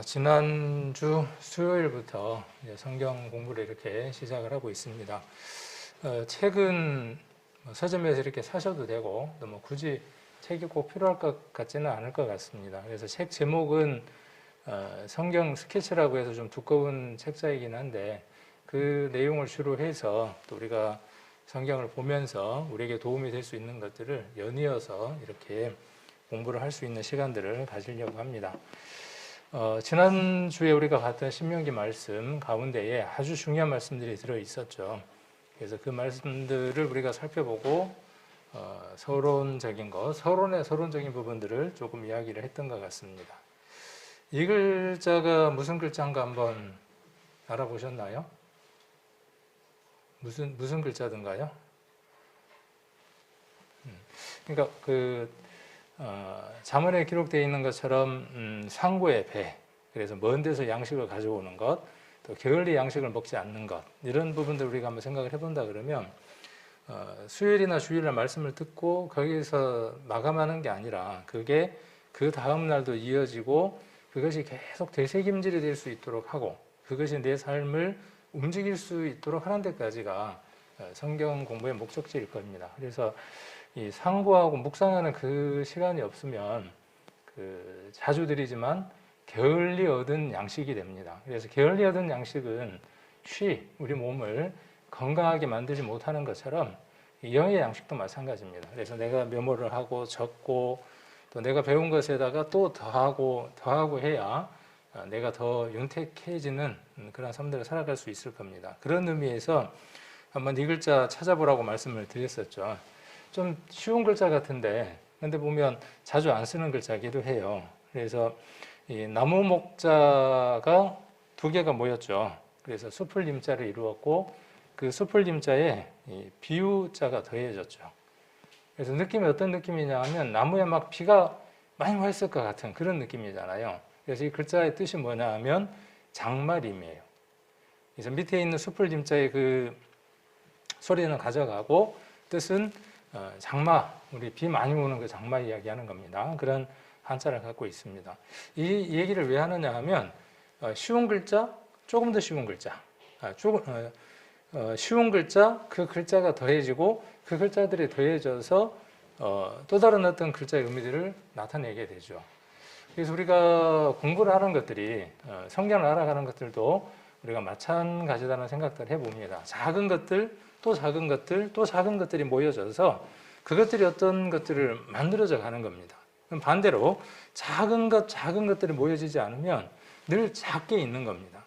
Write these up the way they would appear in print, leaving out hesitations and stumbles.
지난주 수요일부터 이제 성경 공부를 이렇게 시작을 하고 있습니다. 책은 서점에서 이렇게 사셔도 되고, 또 굳이 책이 꼭 필요할 것 같지는 않을 것 같습니다. 그래서 책 제목은 성경 스케치라고 해서 좀 두꺼운 책자이긴 한데, 그 내용을 주로 해서 또 우리가 성경을 보면서 우리에게 도움이 될 수 있는 것들을 연이어서 이렇게 공부를 할 수 있는 시간들을 가지려고 합니다. 지난주에 우리가 봤던 신명기 말씀 가운데에 아주 중요한 말씀들이 들어있었죠. 그래서 그 말씀들을 우리가 살펴보고 서론적인 부분들을 조금 이야기를 했던 것 같습니다. 이 글자가 무슨 글자인가 한번 알아보셨나요? 무슨 글자든가요? 그러니까 잠언에 기록되어 있는 것처럼 상고의 배, 그래서 먼 데서 양식을 가져오는 것, 또 게을리 양식을 먹지 않는 것, 이런 부분들 우리가 한번 생각을 해본다 그러면 수요일이나 주일날 말씀을 듣고 거기서 마감하는 게 아니라 그게 그 다음 날도 이어지고 그것이 계속 되새김질이 될 수 있도록 하고 그것이 내 삶을 움직일 수 있도록 하는 데까지가 성경 공부의 목적지일 겁니다. 그래서 이 상고하고 묵상하는 그 시간이 없으면 자주 드리지만 게을리 얻은 양식이 됩니다. 그래서 게을리 얻은 양식은 우리 몸을 건강하게 만들지 못하는 것처럼 영의 양식도 마찬가지입니다. 그래서 내가 메모를 하고 적고 또 내가 배운 것에다가 또 더하고 해야 내가 더 윤택해지는 그런 삶들을 살아갈 수 있을 겁니다. 그런 의미에서 한번 이 글자 찾아보라고 말씀을 드렸었죠. 좀 쉬운 글자 같은데 근데 보면 자주 안 쓰는 글자이기도 해요. 그래서 이 나무 목자가 두 개가 모였죠. 그래서 숲을 임자를 이루었고 그 숲을 임자에 비유자가 더해졌죠. 그래서 느낌이 어떤 느낌이냐 하면 나무에 막 비가 많이 와 있을 것 같은 그런 느낌이잖아요. 그래서 이 글자의 뜻이 뭐냐 하면 장마림이에요. 그래서 밑에 있는 숲을 임자의 그 소리는 가져가고 뜻은 장마, 우리 비 많이 오는 그 장마 이야기하는 겁니다. 그런 한자를 갖고 있습니다. 이 얘기를 왜 하느냐 하면 쉬운 글자, 조금 더 쉬운 글자, 쉬운 글자, 그 글자가 더해지고 그 글자들이 더해져서 또 다른 어떤 글자의 의미들을 나타내게 되죠. 그래서 우리가 공부를 하는 것들이 성경을 알아가는 것들도 우리가 마찬가지다는 생각들을 해봅니다. 작은 것들, 또 작은 것들, 또 작은 것들이 모여져서 그것들이 어떤 것들을 만들어져 가는 겁니다. 그럼 반대로 작은 것들이 모여지지 않으면 늘 작게 있는 겁니다.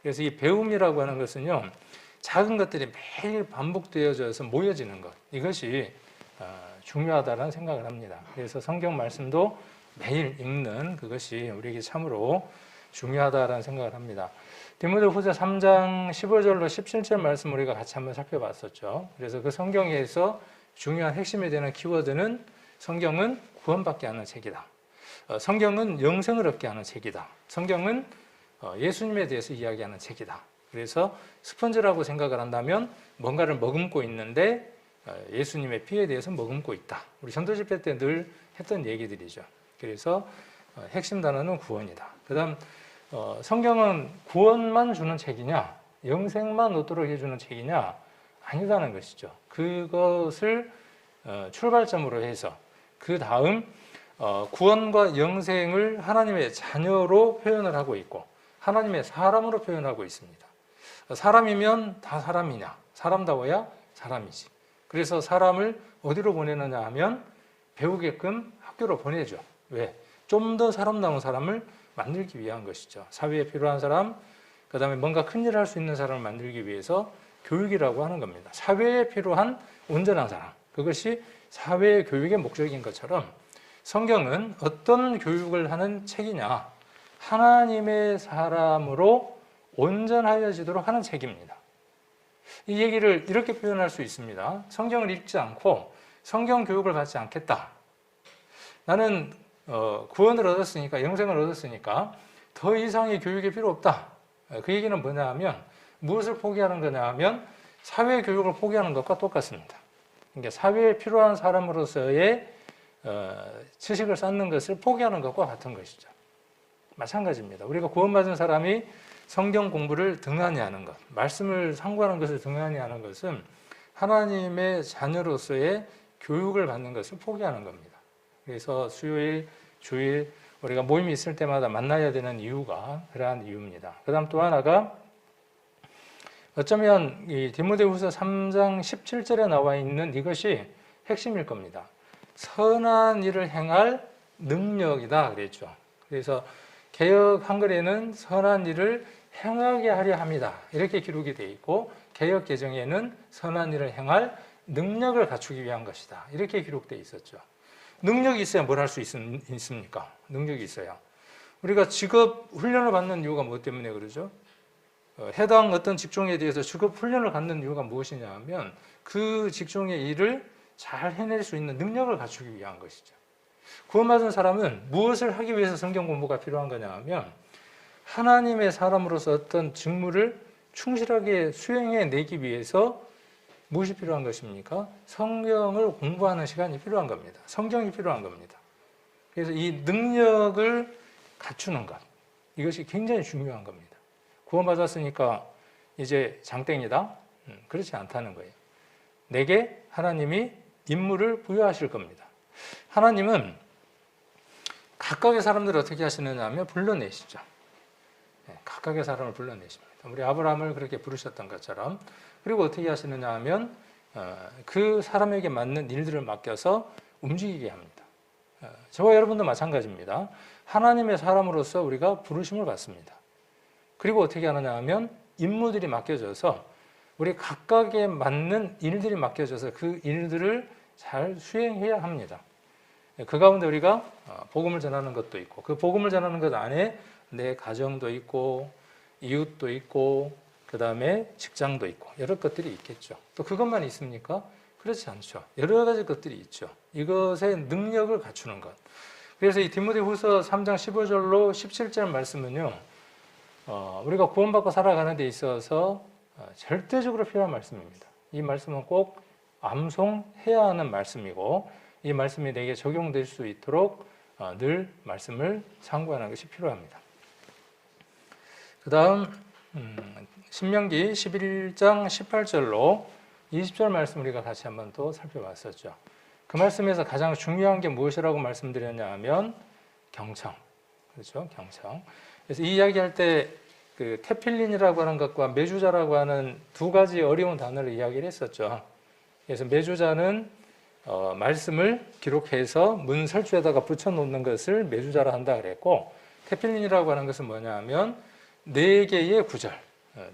그래서 이 배움이라고 하는 것은요, 작은 것들이 매일 반복되어져서 모여지는 것, 이것이 중요하다는 생각을 합니다. 그래서 성경 말씀도 매일 읽는 그것이 우리에게 참으로 중요하다는 생각을 합니다. 디모데후서 3장 15절로 17절 말씀 우리가 같이 한번 살펴봤었죠. 그래서 그 성경에서 중요한 핵심이 되는 키워드는 성경은 구원받게 하는 책이다. 성경은 영생을 얻게 하는 책이다. 성경은 예수님에 대해서 이야기하는 책이다. 그래서 스펀지라고 생각을 한다면 뭔가를 머금고 있는데 예수님의 피에 대해서 머금고 있다. 우리 전도 집회 때 늘 했던 얘기들이죠. 그래서 핵심 단어는 구원이다. 그 다음 성경은 구원만 주는 책이냐, 영생만 얻도록 해주는 책이냐, 아니다는 것이죠. 그것을 출발점으로 해서 그 다음 구원과 영생을 하나님의 자녀로 표현을 하고 있고 하나님의 사람으로 표현하고 있습니다. 사람이면 다 사람이냐? 사람다워야 사람이지. 그래서 사람을 어디로 보내느냐 하면 배우게끔 학교로 보내죠. 왜? 좀 더 사람다운 사람을 만들기 위한 것이죠. 사회에 필요한 사람, 그 다음에 뭔가 큰일을 할 수 있는 사람을 만들기 위해서 교육이라고 하는 겁니다. 사회에 필요한 온전한 사람, 그것이 사회 교육의 목적인 것처럼 성경은 어떤 교육을 하는 책이냐, 하나님의 사람으로 온전하여지도록 하는 책입니다. 이 얘기를 이렇게 표현할 수 있습니다. 성경을 읽지 않고 성경 교육을 받지 않겠다. 나는 구원을 얻었으니까, 영생을 얻었으니까 더 이상의 교육이 필요 없다. 그 얘기는 뭐냐 하면 무엇을 포기하는 거냐 하면 사회 교육을 포기하는 것과 똑같습니다. 그러니까 사회에 필요한 사람으로서의 지식을 쌓는 것을 포기하는 것과 같은 것이죠. 마찬가지입니다. 우리가 구원받은 사람이 성경 공부를 등한히 하는 것, 말씀을 상고하는 것을 등한히 하는 것은 하나님의 자녀로서의 교육을 받는 것을 포기하는 겁니다. 그래서 수요일, 주일 우리가 모임이 있을 때마다 만나야 되는 이유가 그러한 이유입니다. 그 다음 또 하나가 어쩌면 이 디모데후서 3장 17절에 나와 있는 이것이 핵심일 겁니다. 선한 일을 행할 능력이다 그랬죠. 그래서 개역 한글에는 선한 일을 행하게 하려 합니다. 이렇게 기록이 되어 있고 개역 개정에는 선한 일을 행할 능력을 갖추기 위한 것이다. 이렇게 기록되어 있었죠. 능력이 있어야 뭘 할 수 있습니까? 능력이 있어야. 우리가 직업 훈련을 받는 이유가 무엇 때문에 그러죠? 해당 어떤 직종에 대해서 직업 훈련을 갖는 이유가 무엇이냐 하면 그 직종의 일을 잘 해낼 수 있는 능력을 갖추기 위한 것이죠. 구원받은 사람은 무엇을 하기 위해서 성경 공부가 필요한 거냐 하면 하나님의 사람으로서 어떤 직무를 충실하게 수행해내기 위해서 무엇이 필요한 것입니까? 성경을 공부하는 시간이 필요한 겁니다. 성경이 필요한 겁니다. 그래서 이 능력을 갖추는 것, 이것이 굉장히 중요한 겁니다. 구원받았으니까 이제 장땡이다? 그렇지 않다는 거예요. 내게 하나님이 임무를 부여하실 겁니다. 하나님은 각각의 사람들을 어떻게 하시느냐 하면 불러내시죠. 각각의 사람을 불러내십니다. 우리 아브라함을 그렇게 부르셨던 것처럼. 그리고 어떻게 하시느냐 하면 그 사람에게 맞는 일들을 맡겨서 움직이게 합니다. 저와 여러분도 마찬가지입니다. 하나님의 사람으로서 우리가 부르심을 받습니다. 그리고 어떻게 하느냐 하면 임무들이 맡겨져서 우리 각각에 맞는 일들이 맡겨져서 그 일들을 잘 수행해야 합니다. 그 가운데 우리가 복음을 전하는 것도 있고 그 복음을 전하는 것 안에 내 가정도 있고 이웃도 있고 그 다음에 직장도 있고 여러 것들이 있겠죠. 또 그것만 있습니까? 그렇지 않죠. 여러 가지 것들이 있죠. 이것의 능력을 갖추는 것. 그래서 이 디모데후서 3장 15절로 17절 말씀은요. 우리가 구원받고 살아가는 데 있어서 절대적으로 필요한 말씀입니다. 이 말씀은 꼭 암송해야 하는 말씀이고 이 말씀이 내게 적용될 수 있도록 늘 말씀을 상고하는 것이 필요합니다. 그 다음 신명기 11장 18절로 20절 말씀 우리가 같이 한번 또 살펴봤었죠. 그 말씀에서 가장 중요한 게 무엇이라고 말씀드렸냐 하면 경청. 그렇죠? 경청. 그래서 이 이야기할 때 그 테필린이라고 하는 것과 메주자라고 하는 두 가지 어려운 단어를 이야기를 했었죠. 그래서 메주자는 말씀을 기록해서 문 설주에다가 붙여놓는 것을 메주자라 한다 그랬고 테필린이라고 하는 것은 뭐냐 하면 4개의 구절,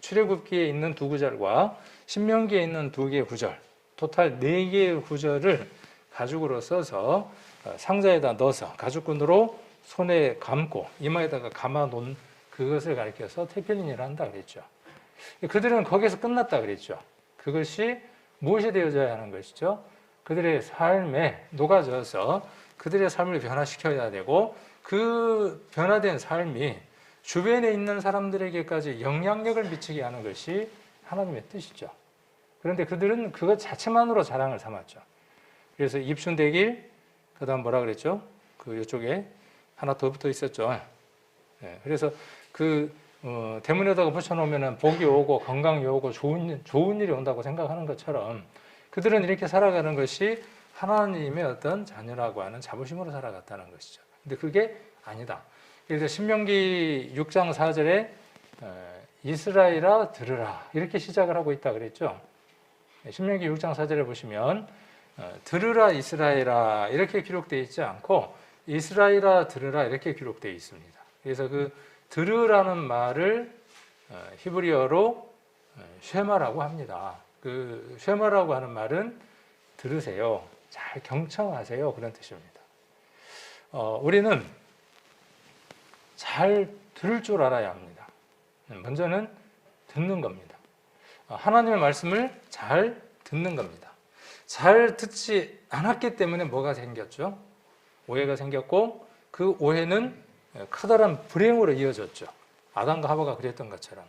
출애굽기에 있는 2구절과 신명기에 있는 2개의 구절, 토탈 4개의 구절을 가죽으로 써서 상자에다 넣어서 가죽끈으로 손에 감고 이마에다가 감아놓은 그것을 가리켜서 테필린이라 한다 그랬죠. 그들은 거기서 끝났다 그랬죠. 그것이 무엇이 되어져야 하는 것이죠? 그들의 삶에 녹아져서 그들의 삶을 변화시켜야 되고 그 변화된 삶이 주변에 있는 사람들에게까지 영향력을 미치게 하는 것이 하나님의 뜻이죠. 그런데 그들은 그것 자체만으로 자랑을 삼았죠. 그래서 입순대길, 그 다음 뭐라 그랬죠? 그 이쪽에 하나 더 붙어 있었죠. 네, 그래서 그 대문에다가 붙여놓으면 복이 오고 건강이 오고 좋은 일이 온다고 생각하는 것처럼 그들은 이렇게 살아가는 것이 하나님의 어떤 자녀라고 하는 자부심으로 살아갔다는 것이죠. 근데 그게 아니다. 그래서 신명기 6장 4절에 이스라엘아 들으라 이렇게 시작을 하고 있다 그랬죠. 신명기 6장 4절에 보시면 들으라 이스라엘아 이렇게 기록되어 있지 않고 이스라엘아 들으라 이렇게 기록되어 있습니다. 그래서 그 들으라는 말을 히브리어로 쉐마라고 합니다. 그 쉐마라고 하는 말은 들으세요. 잘 경청하세요. 그런 뜻입니다. 우리는 잘 들을 줄 알아야 합니다. 먼저는 듣는 겁니다. 하나님의 말씀을 잘 듣는 겁니다. 잘 듣지 않았기 때문에 뭐가 생겼죠? 오해가 생겼고 그 오해는 커다란 불행으로 이어졌죠. 아담과 하와가 그랬던 것처럼.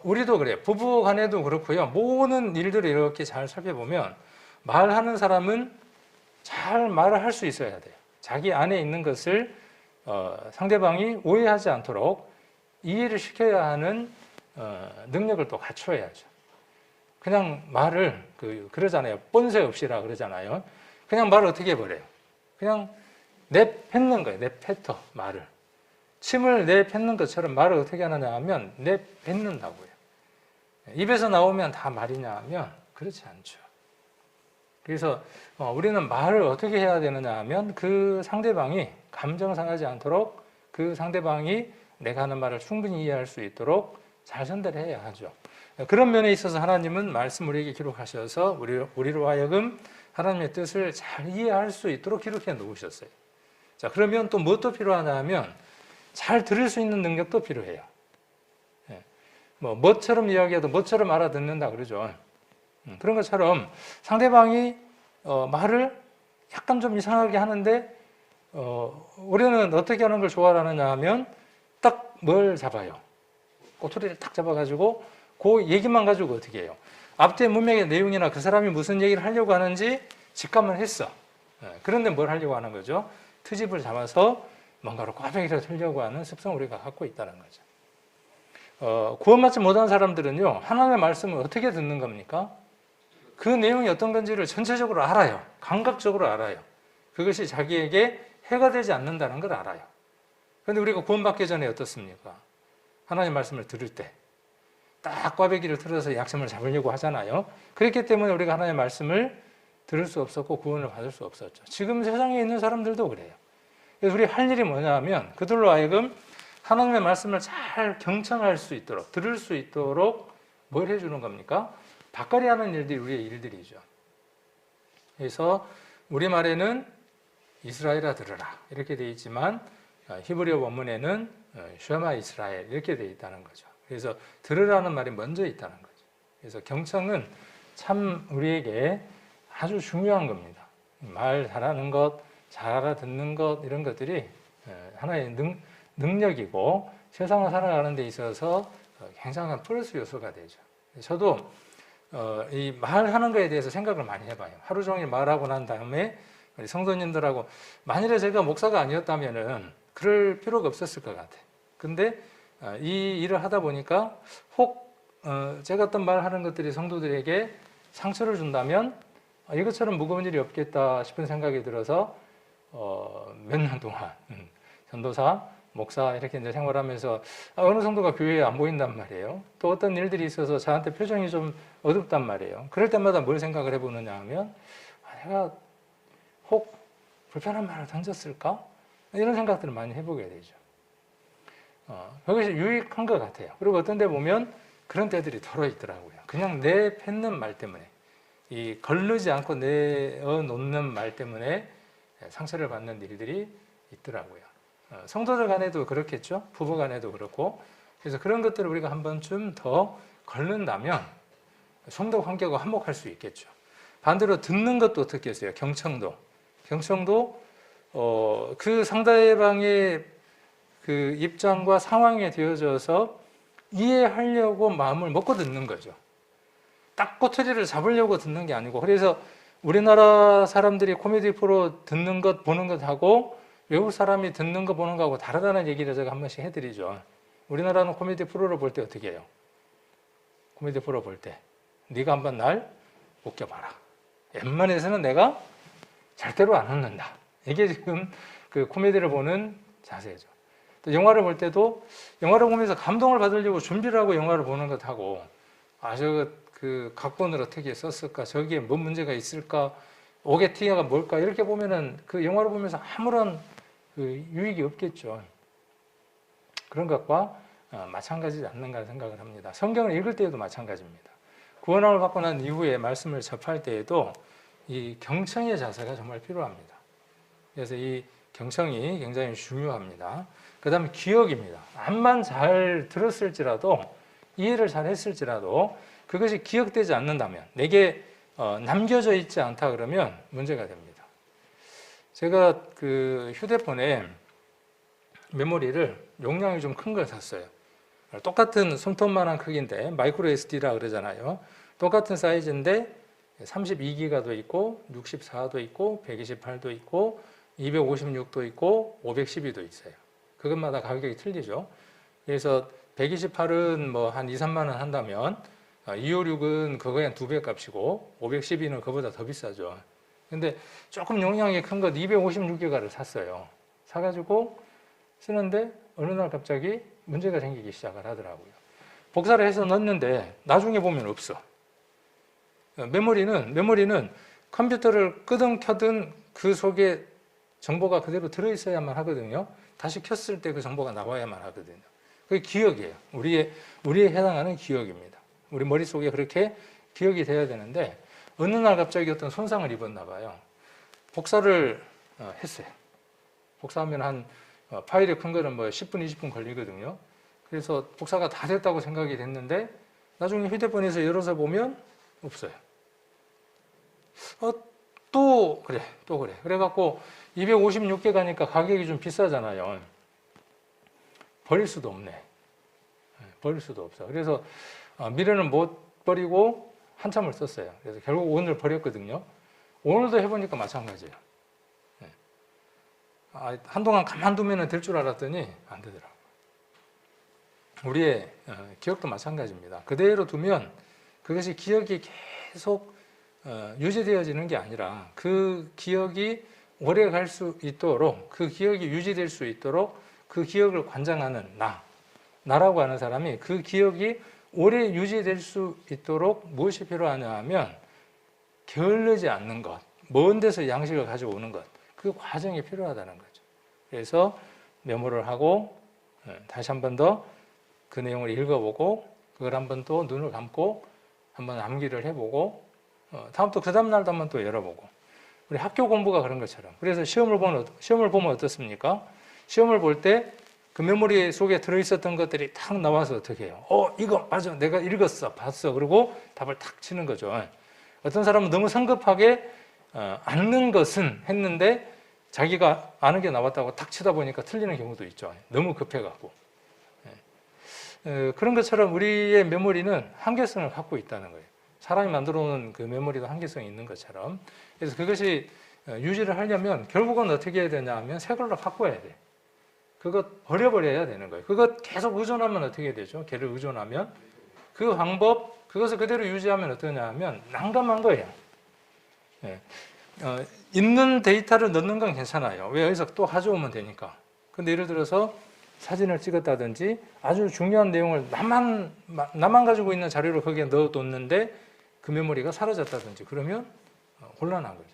우리도 그래요. 부부 간에도 그렇고요. 모든 일들을 이렇게 잘 살펴보면 말하는 사람은 잘 말을 할 수 있어야 돼요. 자기 안에 있는 것을 상대방이 오해하지 않도록 이해를 시켜야 하는 능력을 또 갖춰야죠. 그냥 말을 그러잖아요. 본새 없이라 그러잖아요. 그냥 말을 어떻게 해버려요? 그냥 내뱉는 거예요. 내뱉어 말을. 침을 내뱉는 것처럼 말을 어떻게 하느냐 하면 내뱉는다고요. 입에서 나오면 다 말이냐 하면 그렇지 않죠. 그래서 우리는 말을 어떻게 해야 되느냐 하면 그 상대방이 감정 상하지 않도록 그 상대방이 내가 하는 말을 충분히 이해할 수 있도록 잘 전달해야 하죠. 그런 면에 있어서 하나님은 말씀 우리에게 기록하셔서 우리로 하여금 하나님의 뜻을 잘 이해할 수 있도록 기록해 놓으셨어요. 자, 그러면 또 무엇도 필요하냐 하면 잘 들을 수 있는 능력도 필요해요. 뭐처럼 이야기해도 뭐처럼 알아듣는다 그러죠. 그런 것처럼 상대방이 말을 약간 좀 이상하게 하는데 우리는 어떻게 하는 걸 좋아하느냐 하면 딱 뭘 잡아요. 꼬투리를 딱 잡아가지고 그 얘기만 가지고 어떻게 해요. 앞뒤 문맥의 내용이나 그 사람이 무슨 얘기를 하려고 하는지 직감을 했어. 그런데 뭘 하려고 하는 거죠? 트집을 잡아서 뭔가로 꽈배기를 틀려고 하는 습성을 우리가 갖고 있다는 거죠. 구원받지 못한 사람들은요, 하나님의 말씀을 어떻게 듣는 겁니까? 그 내용이 어떤 건지를 전체적으로 알아요. 감각적으로 알아요. 그것이 자기에게 해가 되지 않는다는 걸 알아요. 그런데 우리가 구원받기 전에 어떻습니까? 하나님의 말씀을 들을 때 딱 꽈배기를 틀어서 약점을 잡으려고 하잖아요. 그렇기 때문에 우리가 하나님의 말씀을 들을 수 없었고 구원을 받을 수 없었죠. 지금 세상에 있는 사람들도 그래요. 그래서 우리 할 일이 뭐냐 하면 그들로 하여금 하나님의 말씀을 잘 경청할 수 있도록, 들을 수 있도록 뭘 해주는 겁니까? 바꿔리 하는 일들이 우리의 일들이죠. 그래서 우리말에는 이스라엘아 들으라 이렇게 되어 있지만 히브리어 원문에는 쉐마 이스라엘 이렇게 되어 있다는 거죠. 그래서 들으라는 말이 먼저 있다는 거죠. 그래서 경청은 참 우리에게 아주 중요한 겁니다. 말 잘하는 것, 잘 알아듣는 것 이런 것들이 하나의 능력이고 세상을 살아가는 데 있어서 굉장한 플러스 요소가 되죠. 저도 이 말하는 거에 대해서 생각을 많이 해봐요. 하루 종일 말하고 난 다음에 우리 성도님들하고 만일에 제가 목사가 아니었다면은 그럴 필요가 없었을 것 같아요. 근데 이 일을 하다 보니까 혹 제가 어떤 말하는 것들이 성도들에게 상처를 준다면 이것처럼 무거운 일이 없겠다 싶은 생각이 들어서 몇 년 동안 전도사, 목사 이렇게 이제 생활하면서 어느 성도가 교회에 안 보인단 말이에요. 또 어떤 일들이 있어서 저한테 표정이 좀 어둡단 말이에요. 그럴 때마다 뭘 생각을 해보느냐 하면 내가 혹 불편한 말을 던졌을까? 이런 생각들을 많이 해보게 되죠. 그것이 유익한 것 같아요. 그리고 어떤 데 보면 그런 때들이 덜어 있더라고요. 그냥 내뱉는 말 때문에 이 걸르지 않고 내어놓는 말 때문에 상처를 받는 일들이 있더라고요. 성도들 간에도 그렇겠죠. 부부 간에도 그렇고. 그래서 그런 것들을 우리가 한 번쯤 더 걸른다면 성도 관계가 화목할 수 있겠죠. 반대로 듣는 것도 어떻게 했어요? 경청도 그 상대방의 그 입장과 상황에 되어져서 이해하려고 마음을 먹고 듣는 거죠. 딱 꼬투리를 잡으려고 듣는 게 아니고. 그래서 우리나라 사람들이 코미디 프로 듣는 것 보는 것하고 외국 사람이 듣는 거 보는 거하고 다르다는 얘기를 제가 한 번씩 해드리죠. 우리나라는 코미디 프로를 볼 때 어떻게 해요? 코미디 프로 볼 때 네가 한번 날 웃겨봐라. 웬만해서는 내가 절대로 안 웃는다. 이게 지금 그 코미디를 보는 자세죠. 또 영화를 볼 때도 영화를 보면서 감동을 받으려고 준비를 하고 영화를 보는 것하고 그 각본을 어떻게 썼을까? 저기에 뭔 문제가 있을까? 오게티가 뭘까? 이렇게 보면은 그 영화를 보면서 아무런 그 유익이 없겠죠. 그런 것과 마찬가지지 않는가 생각을 합니다. 성경을 읽을 때에도 마찬가지입니다. 구원함을 받고 난 이후에 말씀을 접할 때에도 이 경청의 자세가 정말 필요합니다. 그래서 이 경청이 굉장히 중요합니다. 그 다음에 기억입니다. 암만 잘 들었을지라도 이해를 잘 했을지라도 그것이 기억되지 않는다면 내게 남겨져 있지 않다 그러면 문제가 됩니다. 제가 그 휴대폰에 메모리를 용량이 좀 큰 걸 샀어요. 똑같은 손톱만한 크기인데 마이크로 SD라 그러잖아요. 똑같은 사이즈인데 32기가도 있고 64도 있고 128도 있고 256도 있고 512도 있어요. 그것마다 가격이 틀리죠. 그래서 128은 뭐 한 2, 3만 원 한다면 256은 그거의 한 2배 값이고 512는 그보다 더 비싸죠. 근데 조금 용량이 큰 것 256기가를 샀어요. 사가지고 쓰는데 어느 날 갑자기 문제가 생기기 시작을 하더라고요. 복사를 해서 넣었는데 나중에 보면 없어. 메모리는 컴퓨터를 끄든 켜든 그 속에 정보가 그대로 들어있어야만 하거든요. 다시 켰을 때 그 정보가 나와야만 하거든요. 그게 기억이에요. 우리에 해당하는 기억입니다. 우리 머릿속에 그렇게 기억이 돼야 되는데 어느 날 갑자기 어떤 손상을 입었나 봐요. 복사를 했어요. 복사하면 한 파일이 큰 거는 뭐 10분, 20분 걸리거든요. 그래서 복사가 다 됐다고 생각이 됐는데 나중에 휴대폰에서 열어서 보면 없어요. 또 그래. 그래갖고 256개 가니까 가격이 좀 비싸잖아요. 버릴 수도 없네. 버릴 수도 없어. 그래서 미래는 못 버리고 한참을 썼어요. 그래서 결국 오늘 버렸거든요. 오늘도 해보니까 마찬가지예요. 한동안 가만두면 될 줄 알았더니 안 되더라고요. 우리의 기억도 마찬가지입니다. 그대로 두면 그것이 기억이 계속 유지되어지는 게 아니라 그 기억이 오래 갈 수 있도록 그 기억이 유지될 수 있도록 그 기억을 관장하는 나라고 하는 사람이 그 기억이 오래 유지될 수 있도록 무엇이 필요하냐 하면 게을르지 않는 것, 먼 데서 양식을 가지고 오는 것, 그 과정이 필요하다는 거죠. 그래서 메모를 하고 다시 한 번 더 그 내용을 읽어보고 그걸 한 번 또 눈을 감고 한번 암기를 해보고 다음부터 그 다음 날도 한번 또 열어보고 우리 학교 공부가 그런 것처럼 그래서 시험을 보면 어떻습니까? 시험을 볼 때 그 메모리 속에 들어있었던 것들이 탁 나와서 어떻게 해요? 이거 맞아 내가 읽었어 봤어 그리고 답을 탁 치는 거죠. 어떤 사람은 너무 성급하게 아는 것은 했는데 자기가 아는 게 나왔다고 탁 치다 보니까 틀리는 경우도 있죠. 너무 급해갖고. 그런 것처럼 우리의 메모리는 한계성을 갖고 있다는 거예요. 사람이 만들어 놓은 그 메모리도 한계성이 있는 것처럼. 그래서 그것이 유지를 하려면 결국은 어떻게 해야 되냐 하면 새 걸로 바꿔야 돼. 그것 버려버려야 되는 거예요. 그것 계속 의존하면 어떻게 되죠? 걔를 의존하면 그 방법, 그것을 그대로 유지하면 어떠냐 하면 난감한 거예요. 있는 데이터를 넣는 건 괜찮아요. 왜 여기서 또 가져오면 되니까. 근데 예를 들어서 사진을 찍었다든지 아주 중요한 내용을 나만 가지고 있는 자료를 거기에 넣어뒀는데 그 메모리가 사라졌다든지 그러면 곤란한 거죠.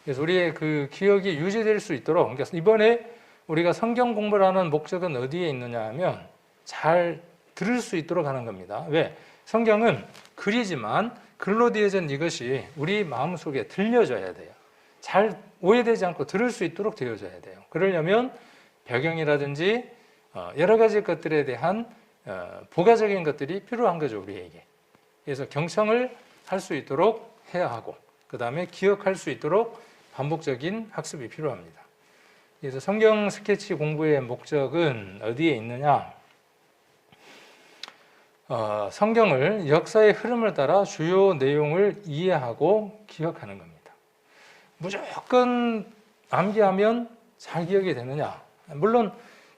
그래서 우리의 그 기억이 유지될 수 있도록 그러니까 이번에 우리가 성경 공부를 하는 목적은 어디에 있느냐 하면 잘 들을 수 있도록 하는 겁니다. 왜? 성경은 글이지만 글로 되어진 이것이 우리 마음속에 들려져야 돼요. 잘 오해되지 않고 들을 수 있도록 되어져야 돼요. 그러려면 배경이라든지 여러 가지 것들에 대한 부가적인 것들이 필요한 거죠, 우리에게. 그래서 경청을 할 수 있도록 해야 하고 그 다음에 기억할 수 있도록 반복적인 학습이 필요합니다. 그래서 성경 스케치 공부의 목적은 어디에 있느냐? 성경을 역사의 흐름을 따라 주요 내용을 이해하고 기억하는 겁니다. 무조건 암기하면 잘 기억이 되느냐? 물론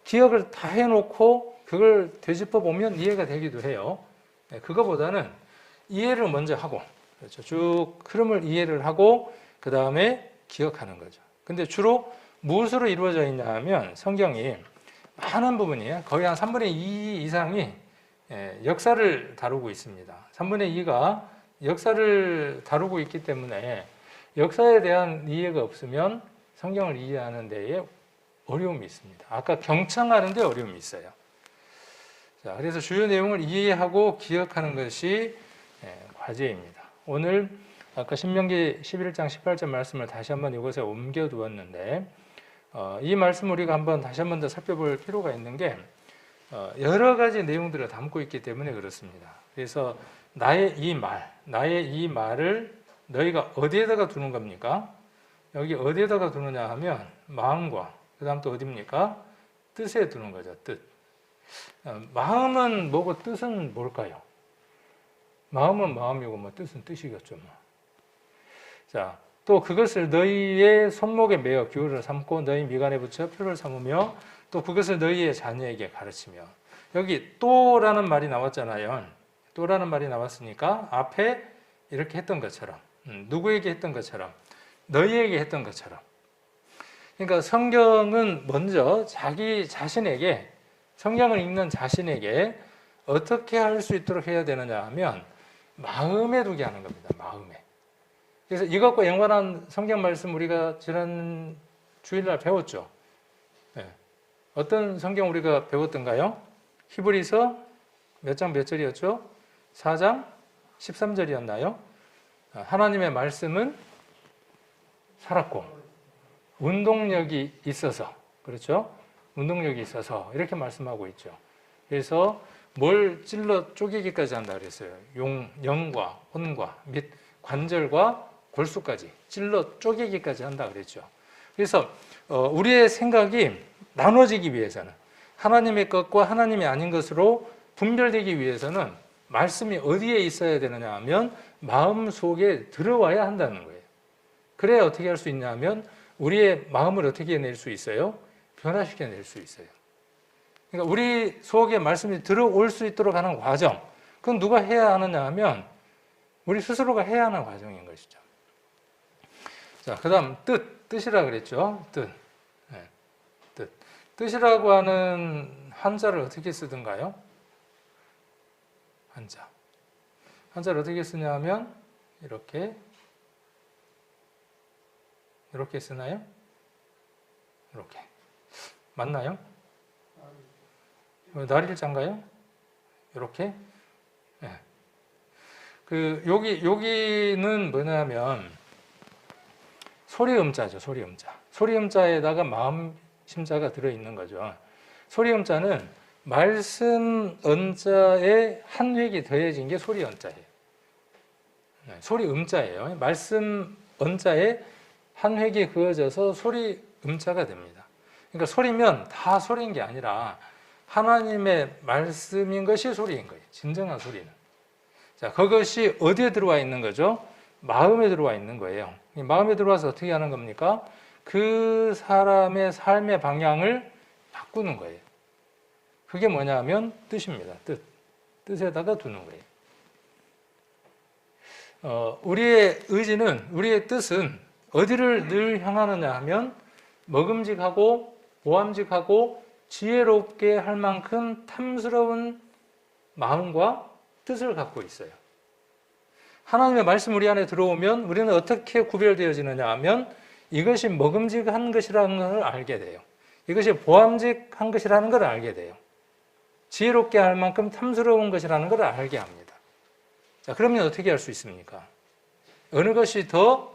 기억을 다 해놓고 그걸 되짚어 보면 이해가 되기도 해요. 그거보다는 이해를 먼저 하고 그렇죠. 쭉 흐름을 이해를 하고 그 다음에 기억하는 거죠. 근데 주로 무엇으로 이루어져 있냐 하면 성경이 많은 부분이 거의 한 3분의 2 이상이 역사를 다루고 있습니다. 3분의 2가 역사를 다루고 있기 때문에 역사에 대한 이해가 없으면 성경을 이해하는 데에 어려움이 있습니다. 아까 경청하는 데 어려움이 있어요. 자, 그래서 주요 내용을 이해하고 기억하는 것이 과제입니다. 오늘 아까 신명기 11장 18절 말씀을 다시 한번 이곳에 옮겨 두었는데 이 말씀 우리가 한번 다시 한번 더 살펴볼 필요가 있는 게 여러 가지 내용들을 담고 있기 때문에 그렇습니다. 그래서 나의 이 말을 너희가 어디에다가 두는 겁니까? 여기 어디에다가 두느냐 하면 마음과 그 다음 또 어디입니까? 뜻에 두는 거죠. 뜻. 마음은 뭐고 뜻은 뭘까요? 마음은 마음이고 뭐 뜻은 뜻이겠죠. 뭐. 자, 또 그것을 너희의 손목에 매어 규를 삼고 너희 미간에 붙여 표를 삼으며 또 그것을 너희의 자녀에게 가르치며. 여기 또라는 말이 나왔잖아요. 또라는 말이 나왔으니까 앞에 이렇게 했던 것처럼, 누구에게 했던 것처럼, 너희에게 했던 것처럼. 그러니까 성경은 먼저 자기 자신에게, 성경을 읽는 자신에게 어떻게 할 수 있도록 해야 되느냐 하면 마음에 두게 하는 겁니다. 마음에. 그래서 이것과 연관한 성경 말씀 우리가 지난 주일날 배웠죠. 네. 어떤 성경 우리가 배웠던가요? 히브리서 몇 장 몇 절이었죠? 4장 13절이었나요? 하나님의 말씀은 살았고 운동력이 있어서, 그렇죠? 운동력이 있어서 이렇게 말씀하고 있죠. 그래서 뭘 찔러 쪼개기까지 한다 그랬어요. 영과 혼과 및 관절과 골수까지 찔러 쪼개기까지 한다 그랬죠. 그래서 우리의 생각이 나눠지기 위해서는, 하나님의 것과 하나님이 아닌 것으로 분별되기 위해서는 말씀이 어디에 있어야 되느냐 하면 마음 속에 들어와야 한다는 거예요. 그래야 어떻게 할 수 있냐 하면 우리의 마음을 어떻게 낼 수 있어요? 변화시켜 낼 수 있어요. 그러니까 우리 속에 말씀이 들어올 수 있도록 하는 과정, 그건 누가 해야 하느냐 하면 우리 스스로가 해야 하는 과정인 것이죠. 자, 그 다음 뜻이라 그랬죠. 뜻. 네, 뜻. 뜻이라고 하는 한자를 어떻게 쓰던가요? 한자를 어떻게 쓰냐 하면 이렇게 쓰나요? 이렇게. 맞나요? 날일자인가요? 이렇게? 네. 여기는 뭐냐면 소리음자죠. 소리음자. 소리음자에다가 마음 심자가 들어있는 거죠. 소리음자는 말씀 언자에 한 획이 더해진 게 소리음자예요. 네, 소리음자예요. 말씀 언자에 한 획이 그어져서 소리음자가 됩니다. 그러니까 소리면 다 소리인 게 아니라 하나님의 말씀인 것이 소리인 거예요. 진정한 소리는. 자, 그것이 어디에 들어와 있는 거죠? 마음에 들어와 있는 거예요. 마음에 들어와서 어떻게 하는 겁니까? 그 사람의 삶의 방향을 바꾸는 거예요. 그게 뭐냐면 뜻입니다. 뜻에다가 두는 거예요. 우리의 의지는, 우리의 뜻은 어디를 늘 향하느냐 하면 먹음직하고 보암직하고 지혜롭게 할 만큼 탐스러운 마음과 뜻을 갖고 있어요. 하나님의 말씀 우리 안에 들어오면 우리는 어떻게 구별되어지느냐 하면 이것이 먹음직한 것이라는 것을 알게 돼요. 이것이 보암직한 것이라는 것을 알게 돼요. 지혜롭게 할 만큼 탐스러운 것이라는 것을 알게 합니다. 자, 그러면 어떻게 할 수 있습니까? 어느 것이 더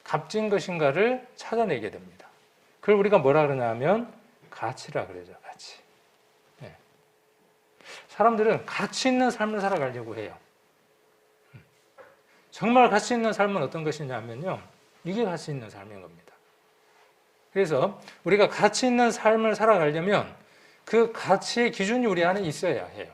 값진 것인가를 찾아내게 됩니다. 그걸 우리가 뭐라 그러냐 하면 가치라 그러죠. 가치. 네. 사람들은 가치 있는 삶을 살아가려고 해요. 정말 가치 있는 삶은 어떤 것이냐면요, 이게 가치 있는 삶인 겁니다. 그래서 우리가 가치 있는 삶을 살아가려면 그 가치의 기준이 우리 안에 있어야 해요.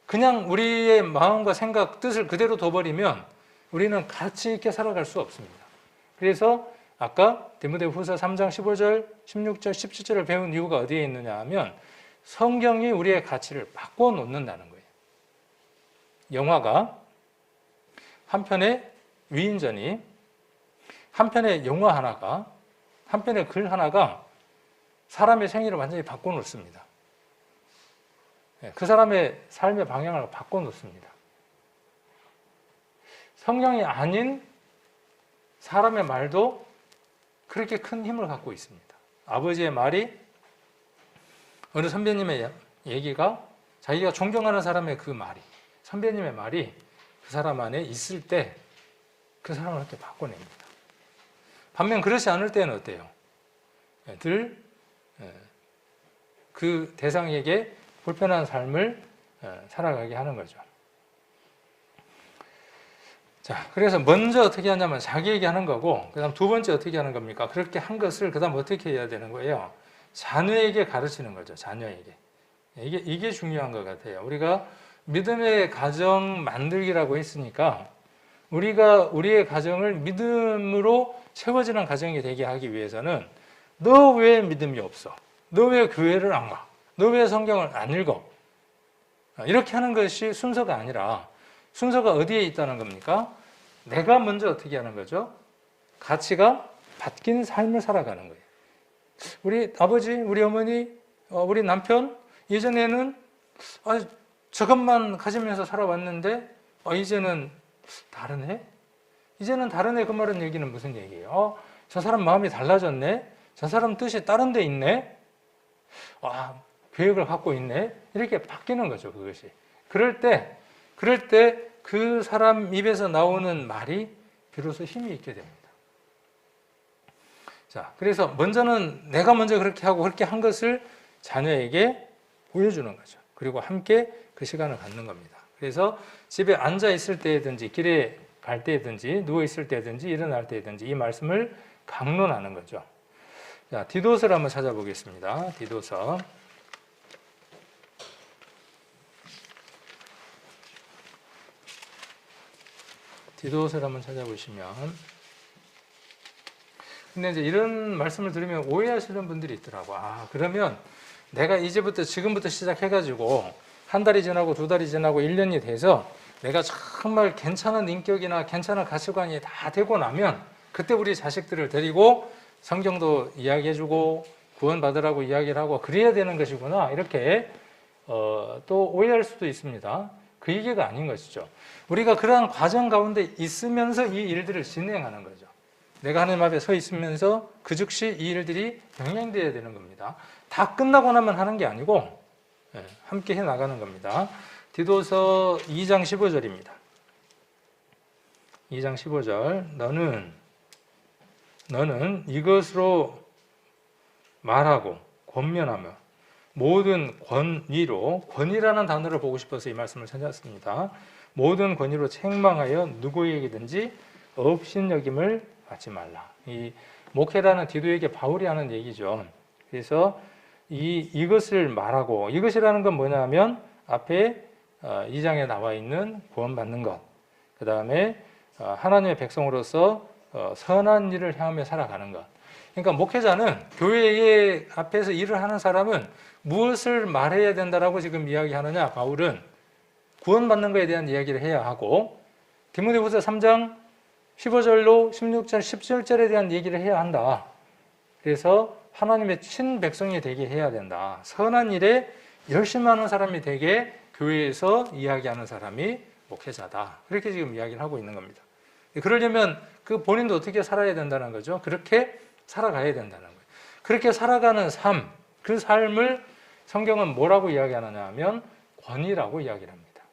그냥 우리의 마음과 생각, 뜻을 그대로 둬버리면 우리는 가치 있게 살아갈 수 없습니다. 그래서 아까 디모데후서 3장 15절, 16절, 17절을 배운 이유가 어디에 있느냐 하면 성경이 우리의 가치를 바꿔놓는다는 거예요. 영화가 한 편의 위인전이, 한 편의 영화 하나가, 한 편의 글 하나가 사람의 생애를 완전히 바꿔놓습니다. 그 사람의 삶의 방향을 바꿔놓습니다. 성경이 아닌 사람의 말도 그렇게 큰 힘을 갖고 있습니다. 아버지의 말이, 어느 선배님의 얘기가, 자기가 존경하는 사람의 그 말이, 선배님의 말이 그 사람 안에 있을 때 그 사람을 이렇게 바꿔냅니다. 반면 그렇지 않을 때는 어때요? 늘 그 대상에게 불편한 삶을 살아가게 하는 거죠. 자, 그래서 먼저 어떻게 하냐면 자기에게 하는 거고, 그 다음 두 번째 어떻게 하는 겁니까? 그렇게 한 것을 그 다음 어떻게 해야 되는 거예요? 자녀에게 가르치는 거죠. 자녀에게. 이게 중요한 것 같아요. 우리가 믿음의 가정 만들기라고 했으니까 우리의 가정을 믿음으로 채워지는 가정이 되게 하기 위해서는 너 왜 믿음이 없어? 너 왜 교회를 안 가? 너 왜 성경을 안 읽어? 이렇게 하는 것이 순서가 아니라 순서가 어디에 있다는 겁니까? 내가 먼저 어떻게 하는 거죠? 가치가 바뀐 삶을 살아가는 거예요. 우리 아버지, 우리 어머니, 우리 남편 예전에는 저것만 가지면서 살아왔는데 이제는 다르네? 이제는 다르네 그 말은 얘기는 무슨 얘기예요? 저 사람 마음이 달라졌네? 저 사람 뜻이 다른 데 있네? 계획을 갖고 있네? 이렇게 바뀌는 거죠, 그것이. 그럴 때 그 사람 입에서 나오는 말이 비로소 힘이 있게 됩니다. 자, 그래서 먼저는 내가 먼저 그렇게 하고 그렇게 한 것을 자녀에게 보여주는 거죠. 그리고 함께 그 시간을 갖는 겁니다. 그래서 집에 앉아 있을 때든지 길에 갈 때든지 누워 있을 때든지 일어날 때든지 이 말씀을 강론하는 거죠. 자, 디도서를 한번 찾아보겠습니다. 디도서를 한번 찾아보시면, 근데 이제 이런 말씀을 들으면 오해하시는 분들이 있더라고. 그러면 내가 이제부터 지금부터 시작해가지고 한 달이 지나고 두 달이 지나고 1년이 돼서 내가 정말 괜찮은 인격이나 괜찮은 가치관이 다 되고 나면 그때 우리 자식들을 데리고 성경도 이야기해주고 구원받으라고 이야기를 하고 그래야 되는 것이구나, 이렇게 또 오해할 수도 있습니다. 그 얘기가 아닌 것이죠. 우리가 그러한 과정 가운데 있으면서 이 일들을 진행하는 거죠. 내가 하나님 앞에 서 있으면서 그 즉시 이 일들이 병행되어야 되는 겁니다. 다 끝나고 나면 하는 게 아니고 함께 해 나가는 겁니다. 디도서 2장 15절입니다. 2장 15절. 너는 이것으로 말하고 권면하며 모든 권위로, 권위라는 단어를 보고 싶어서 이 말씀을 찾았습니다. 모든 권위로 책망하여 누구에게든지 업신여김을 받지 말라. 이 목회라는 디도에게 바울이 하는 얘기죠. 그래서 이것을 말하고, 이것이라는 건 뭐냐면 앞에 2장에 나와 있는 구원받는 것, 그 다음에 하나님의 백성으로서 선한 일을 행하며 살아가는 것. 그러니까 목회자는, 교회의 앞에서 일을 하는 사람은 무엇을 말해야 된다라고 지금 이야기하느냐? 바울은 구원받는 것에 대한 이야기를 해야 하고, 디모데후서 3장 15절로 16절, 17절에 대한 얘기를 해야 한다. 그래서 하나님의 친백성이 되게 해야 된다. 선한 일에 열심하는 사람이 되게 교회에서 이야기하는 사람이 목회자다. 그렇게 지금 이야기를 하고 있는 겁니다. 그러려면 그 본인도 어떻게 살아야 된다는 거죠. 그렇게 살아가야 된다는 거예요. 그렇게 살아가는 삶, 그 삶을 성경은 뭐라고 이야기하느냐 하면 권위라고 이야기를 합니다.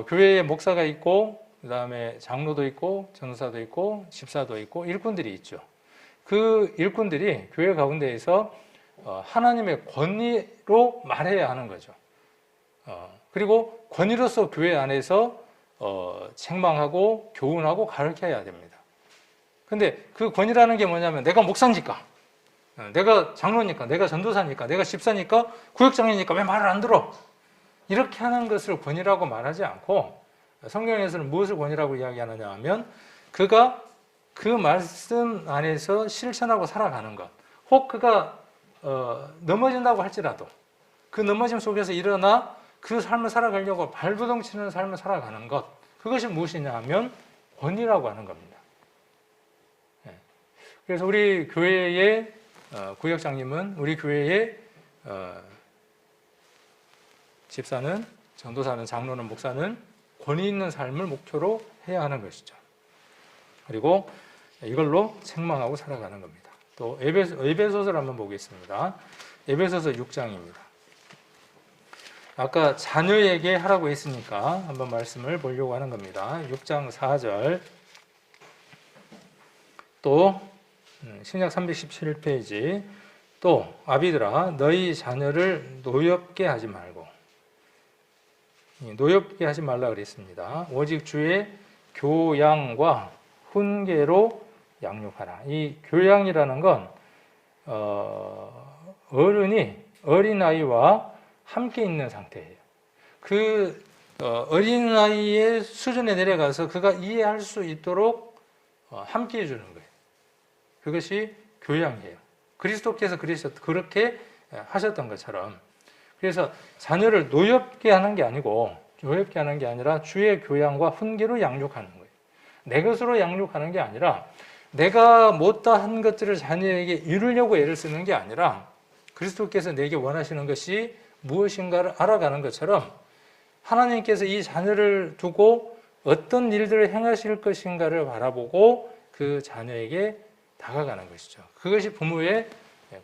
교회에 목사가 있고, 그 다음에 장로도 있고, 전사도 있고, 집사도 있고, 일꾼들이 있죠. 그 일꾼들이 교회 가운데에서 하나님의 권위로 말해야 하는 거죠. 그리고 권위로서 교회 안에서 책망하고 교훈하고 가르쳐야 됩니다. 근데 그 권위라는 게 뭐냐면 내가 목사니까, 내가 장로니까, 내가 전도사니까, 내가 집사니까, 구역장이니까 왜 말을 안 들어? 이렇게 하는 것을 권위라고 말하지 않고, 성경에서는 무엇을 권위라고 이야기하느냐 하면 그가 그 말씀 안에서 실천하고 살아가는 것, 혹 그가 넘어진다고 할지라도 그 넘어짐 속에서 일어나 그 삶을 살아가려고 발부동치는 삶을 살아가는 것, 그것이 무엇이냐 하면 권위라고 하는 겁니다. 그래서 우리 교회의 구역장님은, 우리 교회의 집사는, 전도사는, 장로는, 목사는 권위 있는 삶을 목표로 해야 하는 것이죠. 그리고 이걸로 책망하고 살아가는 겁니다. 또 에베소서를 한번 보겠습니다. 에베소서 6장입니다. 아까 자녀에게 하라고 했으니까 한번 말씀을 보려고 하는 겁니다. 6장 4절. 또 신약 317페이지. 또 아비들아, 너희 자녀를 노엽게 하지 말고, 노엽게 하지 말라 그랬습니다. 오직 주의 교양과 훈계로 양육하라. 이 교양이라는 건 어른이 어린아이와 함께 있는 상태예요. 그 어린아이의 수준에 내려가서 그가 이해할 수 있도록 함께 해주는 거예요. 그것이 교양이에요. 그리스도께서 그렇게 하셨던 것처럼. 그래서 자녀를 노엽게 하는 게 아니라 주의 교양과 훈계로 양육하는 거예요. 내 것으로 양육하는 게 아니라 내가 못다한 것들을 자녀에게 이루려고 애를 쓰는 게 아니라 그리스도께서 내게 원하시는 것이 무엇인가를 알아가는 것처럼 하나님께서 이 자녀를 두고 어떤 일들을 행하실 것인가를 바라보고 그 자녀에게 다가가는 것이죠. 그것이 부모의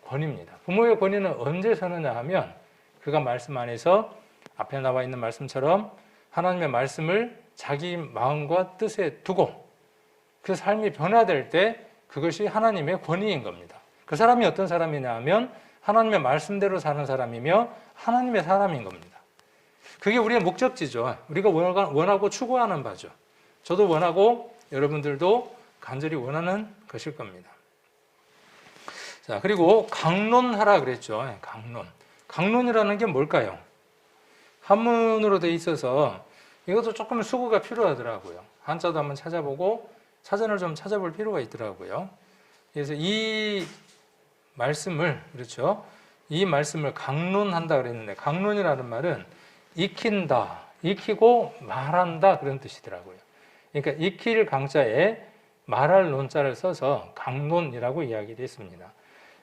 권위입니다. 부모의 권위는 언제 서느냐 하면 그가 말씀 안에서 앞에 나와 있는 말씀처럼 하나님의 말씀을 자기 마음과 뜻에 두고 그 삶이 변화될 때 그것이 하나님의 권위인 겁니다. 그 사람이 어떤 사람이냐 하면 하나님의 말씀대로 사는 사람이며 하나님의 사람인 겁니다. 그게 우리의 목적지죠. 우리가 원하고 추구하는 바죠. 저도 원하고 여러분들도 간절히 원하는 것일 겁니다. 자, 그리고 강론하라 그랬죠. 강론이라는 게 뭘까요? 한문으로 돼 있어서 이것도 조금 수고가 필요하더라고요. 한자도 한번 찾아보고 사전을 좀 찾아볼 필요가 있더라고요. 그래서 이 말씀을 강론한다 그랬는데 강론이라는 말은 익힌다, 익히고 말한다 그런 뜻이더라고요. 그러니까 익힐 강자에 말할 논자를 써서 강론이라고 이야기를 했습니다.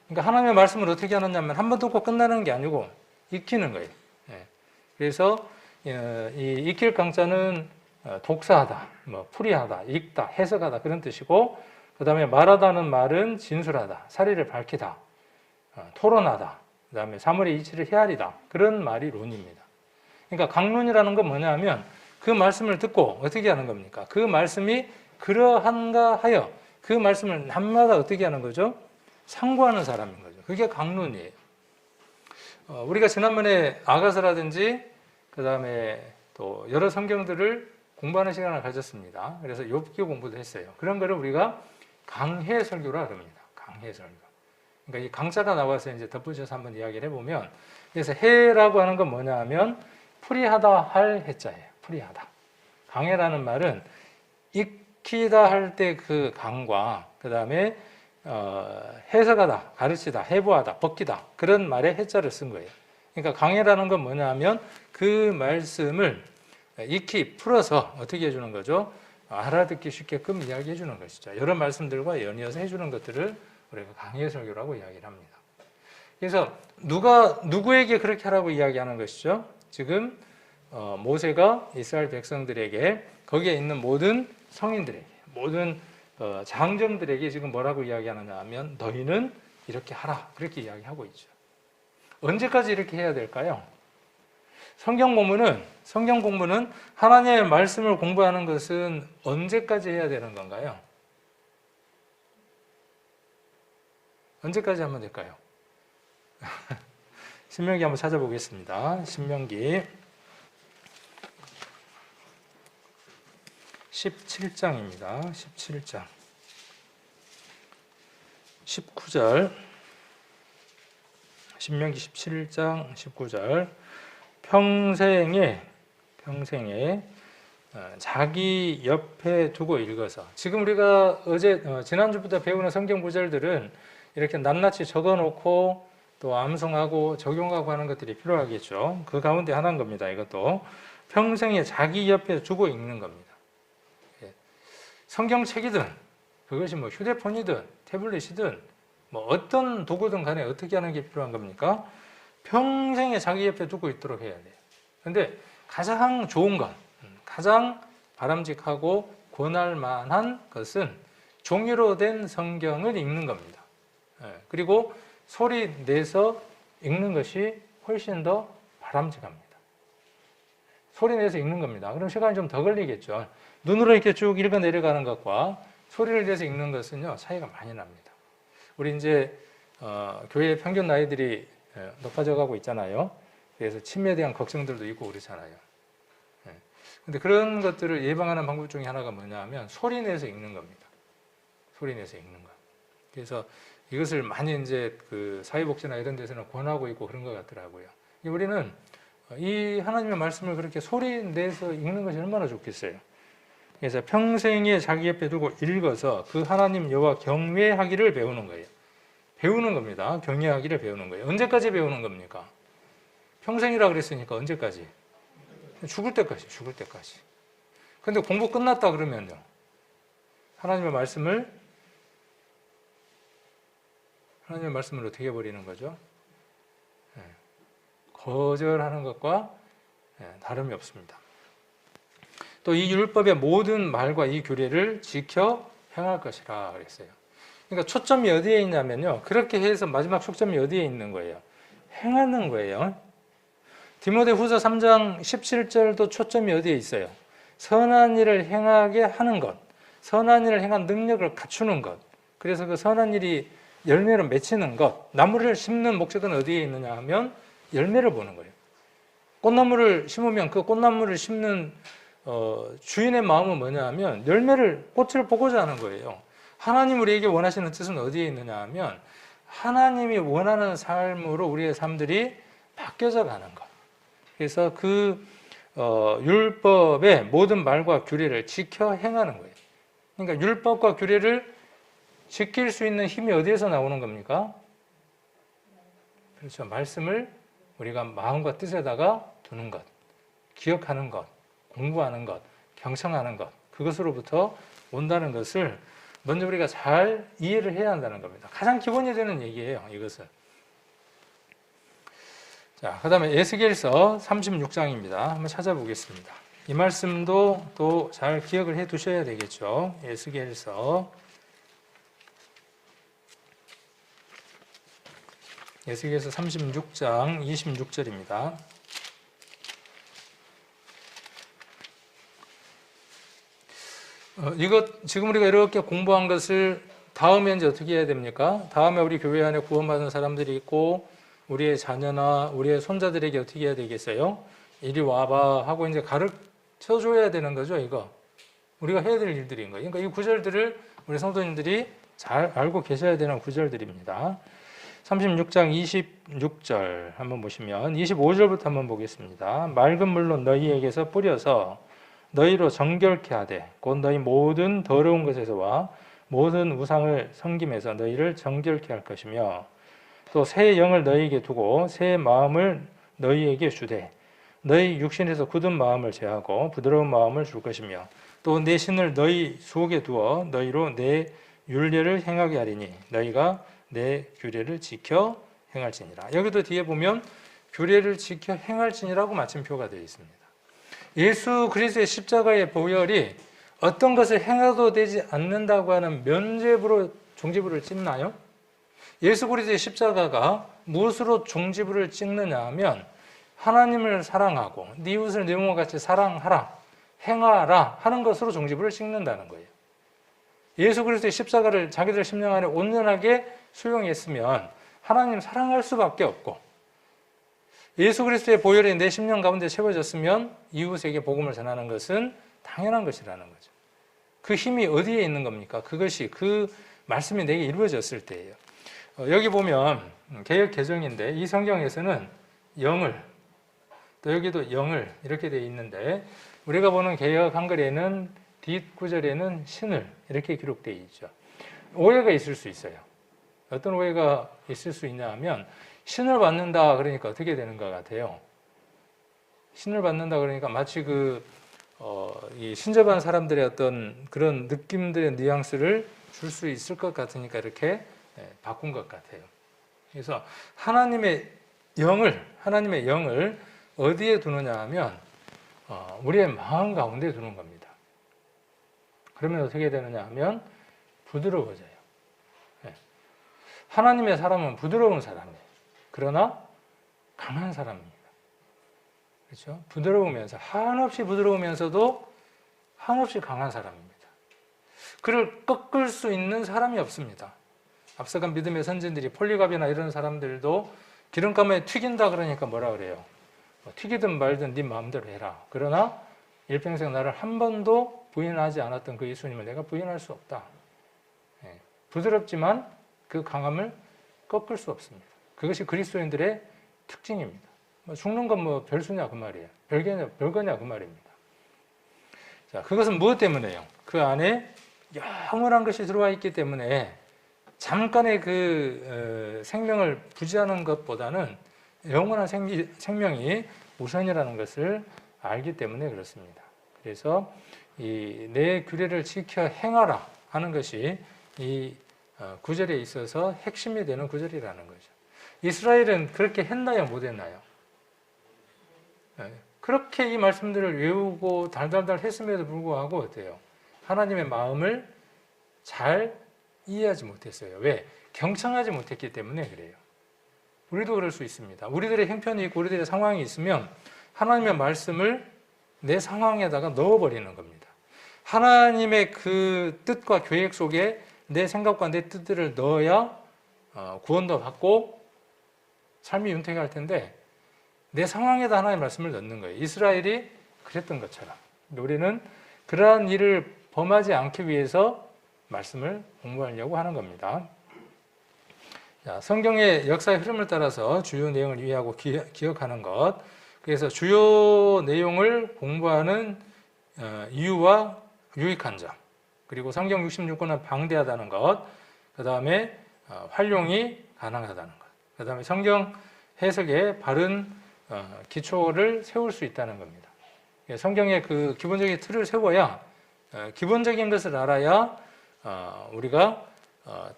그러니까 하나님의 말씀을 어떻게 하느냐면 한 번 듣고 끝나는 게 아니고 익히는 거예요. 그래서 이 익힐 강자는 독사하다, 풀이하다, 읽다, 해석하다 그런 뜻이고 그 다음에 말하다는 말은 진술하다, 사리를 밝히다, 토론하다, 그 다음에 사물의 이치를 헤아리다 그런 말이 론입니다. 그러니까 강론이라는 건 뭐냐면 그 말씀을 듣고 어떻게 하는 겁니까? 그 말씀이 그러한가 하여 그 말씀을 날마다 어떻게 하는 거죠? 상고하는 사람인 거죠. 그게 강론이에요. 우리가 지난번에 아가서라든지 그 다음에 또 여러 성경들을 공부하는 시간을 가졌습니다. 그래서 욥기 공부도 했어요. 그런 거를 우리가 강해설교라 그럽니다. 강해설교. 그러니까 이 강자가 나와서 이제 덧붙여서 한번 이야기를 해보면, 그래서 해라고 하는 건 뭐냐 하면 풀이하다 할 해자예요. 풀이하다. 강해라는 말은 익히다 할 때 그 강과 그 다음에 해석하다, 가르치다, 해부하다, 벗기다 그런 말에 해자를 쓴 거예요. 그러니까 강해라는 건 뭐냐 하면 그 말씀을 익히 풀어서 어떻게 해주는 거죠? 알아듣기 쉽게끔 이야기해 주는 것이죠. 여러 말씀들과 연이어서 해주는 것들을 우리가 강해설교라고 이야기를 합니다. 그래서 누구에게 그렇게 하라고 이야기하는 것이죠? 지금 모세가 이스라엘 백성들에게 거기에 있는 모든 성인들에게 모든 장정들에게 지금 뭐라고 이야기하느냐 하면 너희는 이렇게 하라 그렇게 이야기하고 있죠. 언제까지 이렇게 해야 될까요? 성경 공부는 하나님의 말씀을 공부하는 것은 언제까지 해야 되는 건가요? 언제까지 하면 될까요? 신명기 한번 찾아보겠습니다. 신명기 17장입니다. 17장 19절 신명기 17장 19절 평생에 자기 옆에 두고 읽어서 지금 우리가 지난주부터 배우는 성경 구절들은 이렇게 낱낱이 적어놓고 또 암송하고 적용하고 하는 것들이 필요하겠죠. 그 가운데 하나인 겁니다. 이것도 평생에 자기 옆에 두고 읽는 겁니다. 성경책이든 그것이 휴대폰이든 태블릿이든 어떤 도구든 간에 어떻게 하는 게 필요한 겁니까? 평생에 자기 옆에 두고 있도록 해야 돼요. 그런데 가장 좋은 건, 가장 바람직하고 권할 만한 것은 종이로 된 성경을 읽는 겁니다. 그리고 소리 내서 읽는 것이 훨씬 더 바람직합니다. 소리 내서 읽는 겁니다. 그럼 시간이 좀 더 걸리겠죠. 눈으로 이렇게 쭉 읽어 내려가는 것과 소리를 내서 읽는 것은요, 차이가 많이 납니다. 우리 이제 교회 평균 나이들이 높아져 가고 있잖아요. 그래서 치매에 대한 걱정들도 있고 그렇잖아요. 근데 그런 것들을 예방하는 방법 중에 하나가 뭐냐 하면 소리 내서 읽는 겁니다. 소리 내서 읽는 것. 그래서 이것을 많이 이제 그 사회복지나 이런 데서는 권하고 있고 그런 것 같더라고요. 우리는 이 하나님의 말씀을 그렇게 소리 내서 읽는 것이 얼마나 좋겠어요. 그래서 평생에 자기 옆에 두고 읽어서 그 하나님 여호와 경외하기를 배우는 거예요. 배우는 겁니다. 경외하기를 배우는 거예요. 언제까지 배우는 겁니까? 평생이라 그랬으니까 언제까지? 죽을 때까지, 죽을 때까지. 근데 공부 끝났다 그러면요. 하나님의 말씀을 어떻게 해버리는 거죠? 거절하는 것과 다름이 없습니다. 또 이 율법의 모든 말과 이 규례를 지켜 행할 것이라 그랬어요. 그러니까 초점이 어디에 있냐면요. 그렇게 해서 마지막 초점이 어디에 있는 거예요? 행하는 거예요. 디모데후서 3장 17절도 초점이 어디에 있어요? 선한 일을 행하게 하는 것, 선한 일을 행한 능력을 갖추는 것. 그래서 그 선한 일이 열매로 맺히는 것. 나무를 심는 목적은 어디에 있느냐 하면 열매를 보는 거예요. 꽃나무를 심으면 그 꽃나무를 심는 주인의 마음은 뭐냐 하면 꽃을 보고자 하는 거예요. 하나님 우리에게 원하시는 뜻은 어디에 있느냐 하면 하나님이 원하는 삶으로 우리의 삶들이 바뀌어져 가는 것. 그래서 그 율법의 모든 말과 규례를 지켜 행하는 거예요. 그러니까 율법과 규례를 지킬 수 있는 힘이 어디에서 나오는 겁니까? 그렇죠. 말씀을 우리가 마음과 뜻에다가 두는 것, 기억하는 것, 공부하는 것, 경청하는 것, 그것으로부터 온다는 것을 먼저 우리가 잘 이해를 해야 한다는 겁니다. 가장 기본이 되는 얘기예요, 이것은. 자, 그 다음에 에스겔서 36장입니다. 한번 찾아보겠습니다. 이 말씀도 또 잘 기억을 해 두셔야 되겠죠. 에스겔서 36장 26절입니다. 이것 지금 우리가 이렇게 공부한 것을 다음에 이제 어떻게 해야 됩니까? 다음에 우리 교회 안에 구원받은 사람들이 있고 우리의 자녀나 우리의 손자들에게 어떻게 해야 되겠어요? 이리 와봐 하고 이제 가르쳐 줘야 되는 거죠, 이거. 우리가 해야 될 일들인 거예요. 그러니까 이 구절들을 우리 성도님들이 잘 알고 계셔야 되는 구절들입니다. 36장 26절 한번 보시면 25절부터 한번 보겠습니다. 맑은 물로 너희에게서 뿌려서 너희로 정결케 하되 곧 너희 모든 더러운 것에서와 모든 우상을 섬김에서 너희를 정결케 할 것이며 또 새 영을 너희에게 두고 새 마음을 너희에게 주되 너희 육신에서 굳은 마음을 제하고 부드러운 마음을 줄 것이며 또 내 신을 너희 속에 두어 너희로 내 율례를 행하게 하리니 너희가 내 규례를 지켜 행할지니라. 여기도 뒤에 보면 규례를 지켜 행할지니라고 마침표가 되어 있습니다. 예수 그리스도의 십자가의 보혈이 어떤 것을 행해도 되지 않는다고 하는 면죄부로 종지부를 찍나요? 예수 그리스도의 십자가가 무엇으로 종지부를 찍느냐 하면 하나님을 사랑하고 네 이웃을 네 몸과 같이 사랑하라, 행하라 하는 것으로 종지부를 찍는다는 거예요. 예수 그리스도의 십자가를 자기들 심령 안에 온전하게 수용했으면 하나님 사랑할 수밖에 없고 예수 그리스도의 보혈이 내 심령 가운데 채워졌으면 이웃에게 복음을 전하는 것은 당연한 것이라는 거죠. 그 힘이 어디에 있는 겁니까? 그것이 그 말씀이 내게 이루어졌을 때예요. 여기 보면 개역 개정인데 이 성경에서는 영을 또 여기도 영을 이렇게 되어 있는데 우리가 보는 개역 한글에는 뒷구절에는 신을 이렇게 기록되어 있죠. 오해가 있을 수 있어요. 어떤 오해가 있을 수 있냐 하면 신을 받는다 그러니까 어떻게 되는 것 같아요? 신을 받는다 그러니까 마치 이 신접한 사람들의 어떤 그런 느낌들의 뉘앙스를 줄 수 있을 것 같으니까 이렇게 바꾼 것 같아요. 그래서 하나님의 영을 어디에 두느냐 하면 우리의 마음 가운데 두는 겁니다. 그러면 어떻게 되느냐 하면 부드러워져요. 하나님의 사람은 부드러운 사람이에요. 그러나 강한 사람입니다. 그렇죠? 부드러우면서 한없이 부드러우면서도 한없이 강한 사람입니다. 그를 꺾을 수 있는 사람이 없습니다. 앞서간 믿음의 선진들이 폴리갑이나 이런 사람들도 기름감에 튀긴다 그러니까 뭐라 그래요? 튀기든 말든 네 마음대로 해라. 그러나 일평생 나를 한 번도 부인하지 않았던 그 예수님을 내가 부인할 수 없다. 부드럽지만 그 강함을 꺾을 수 없습니다. 그것이 그리스도인들의 특징입니다. 뭐 죽는 건 뭐 별수냐 그 말이에요. 별거냐 그 말입니다. 자, 그것은 무엇 때문에요? 그 안에 영원한 것이 들어와 있기 때문에 잠깐의 그 생명을 부지하는 것보다는 영원한 생명이 우선이라는 것을 알기 때문에 그렇습니다. 그래서 이 내 규례를 지켜 행하라 하는 것이 이 구절에 있어서 핵심이 되는 구절이라는 거죠. 이스라엘은 그렇게 했나요? 못했나요? 그렇게 이 말씀들을 외우고 달달달 했음에도 불구하고 어때요? 하나님의 마음을 잘 이해하지 못했어요. 왜? 경청하지 못했기 때문에 그래요. 우리도 그럴 수 있습니다. 우리들의 형편이 있고 우리들의 상황이 있으면 하나님의 말씀을 내 상황에다가 넣어버리는 겁니다. 하나님의 그 뜻과 계획 속에 내 생각과 내 뜻들을 넣어야 구원도 받고 삶이 윤택할 텐데 내 상황에다 하나님의 말씀을 넣는 거예요. 이스라엘이 그랬던 것처럼 우리는 그러한 일을 범하지 않기 위해서 말씀을 공부하려고 하는 겁니다. 자, 성경의 역사의 흐름을 따라서 주요 내용을 이해하고 기억하는 것. 그래서 주요 내용을 공부하는 이유와 유익한 점, 그리고 성경 66권은 방대하다는 것, 그 다음에 활용이 가능하다는 것, 그 다음에 성경 해석에 바른 기초를 세울 수 있다는 겁니다. 성경의 그 기본적인 틀을 세워야 기본적인 것을 알아야 우리가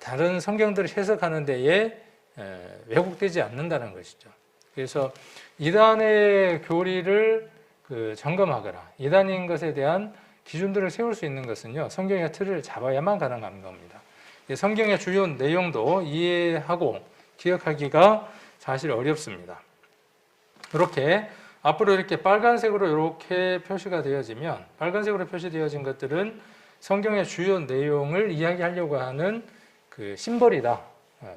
다른 성경들을 해석하는 데에 왜곡되지 않는다는 것이죠. 그래서 이단의 교리를 점검하거나 이단인 것에 대한 기준들을 세울 수 있는 것은요, 성경의 틀을 잡아야만 가능한 겁니다. 성경의 주요 내용도 이해하고 기억하기가 사실 어렵습니다. 이렇게 앞으로 이렇게 빨간색으로 이렇게 표시가 되어지면, 빨간색으로 표시되어진 것들은 성경의 주요 내용을 이야기하려고 하는 그 심벌이다,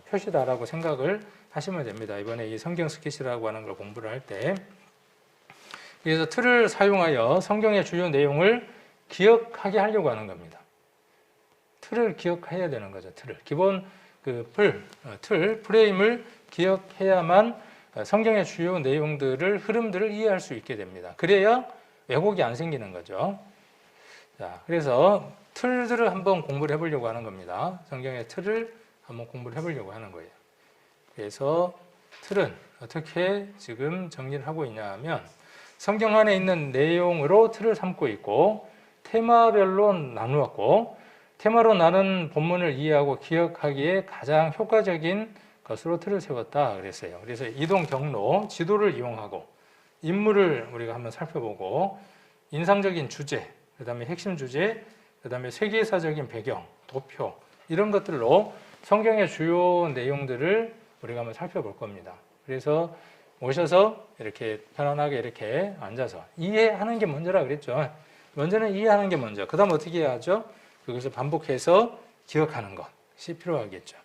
표시다라고 생각을 하시면 됩니다. 이번에 이 성경 스케치라고 하는 걸 공부를 할 때. 그래서 틀을 사용하여 성경의 주요 내용을 기억하게 하려고 하는 겁니다. 틀을 기억해야 되는 거죠. 틀을. 기본 틀, 프레임을 기억해야만 성경의 주요 내용들을, 흐름들을 이해할 수 있게 됩니다. 그래야 왜곡이 안 생기는 거죠. 자, 그래서 틀들을 한번 공부를 해보려고 하는 겁니다. 성경의 틀을 한번 공부를 해보려고 하는 거예요. 그래서 틀은 어떻게 지금 정리를 하고 있냐 하면, 성경 안에 있는 내용으로 틀을 삼고 있고, 테마별로 나누었고, 테마로 나눈 본문을 이해하고 기억하기에 가장 효과적인 것으로 틀을 세웠다 그랬어요. 그래서 이동 경로, 지도를 이용하고, 인물을 우리가 한번 살펴보고, 인상적인 주제, 그 다음에 핵심 주제, 그 다음에 세계사적인 배경, 도표, 이런 것들로 성경의 주요 내용들을 우리가 한번 살펴볼 겁니다. 그래서 오셔서 이렇게 편안하게 이렇게 앉아서 이해하는 게 먼저라 그랬죠. 먼저는 이해하는 게 먼저. 그 다음 어떻게 해야 하죠? 그것을 반복해서 기억하는 것이 필요하겠죠.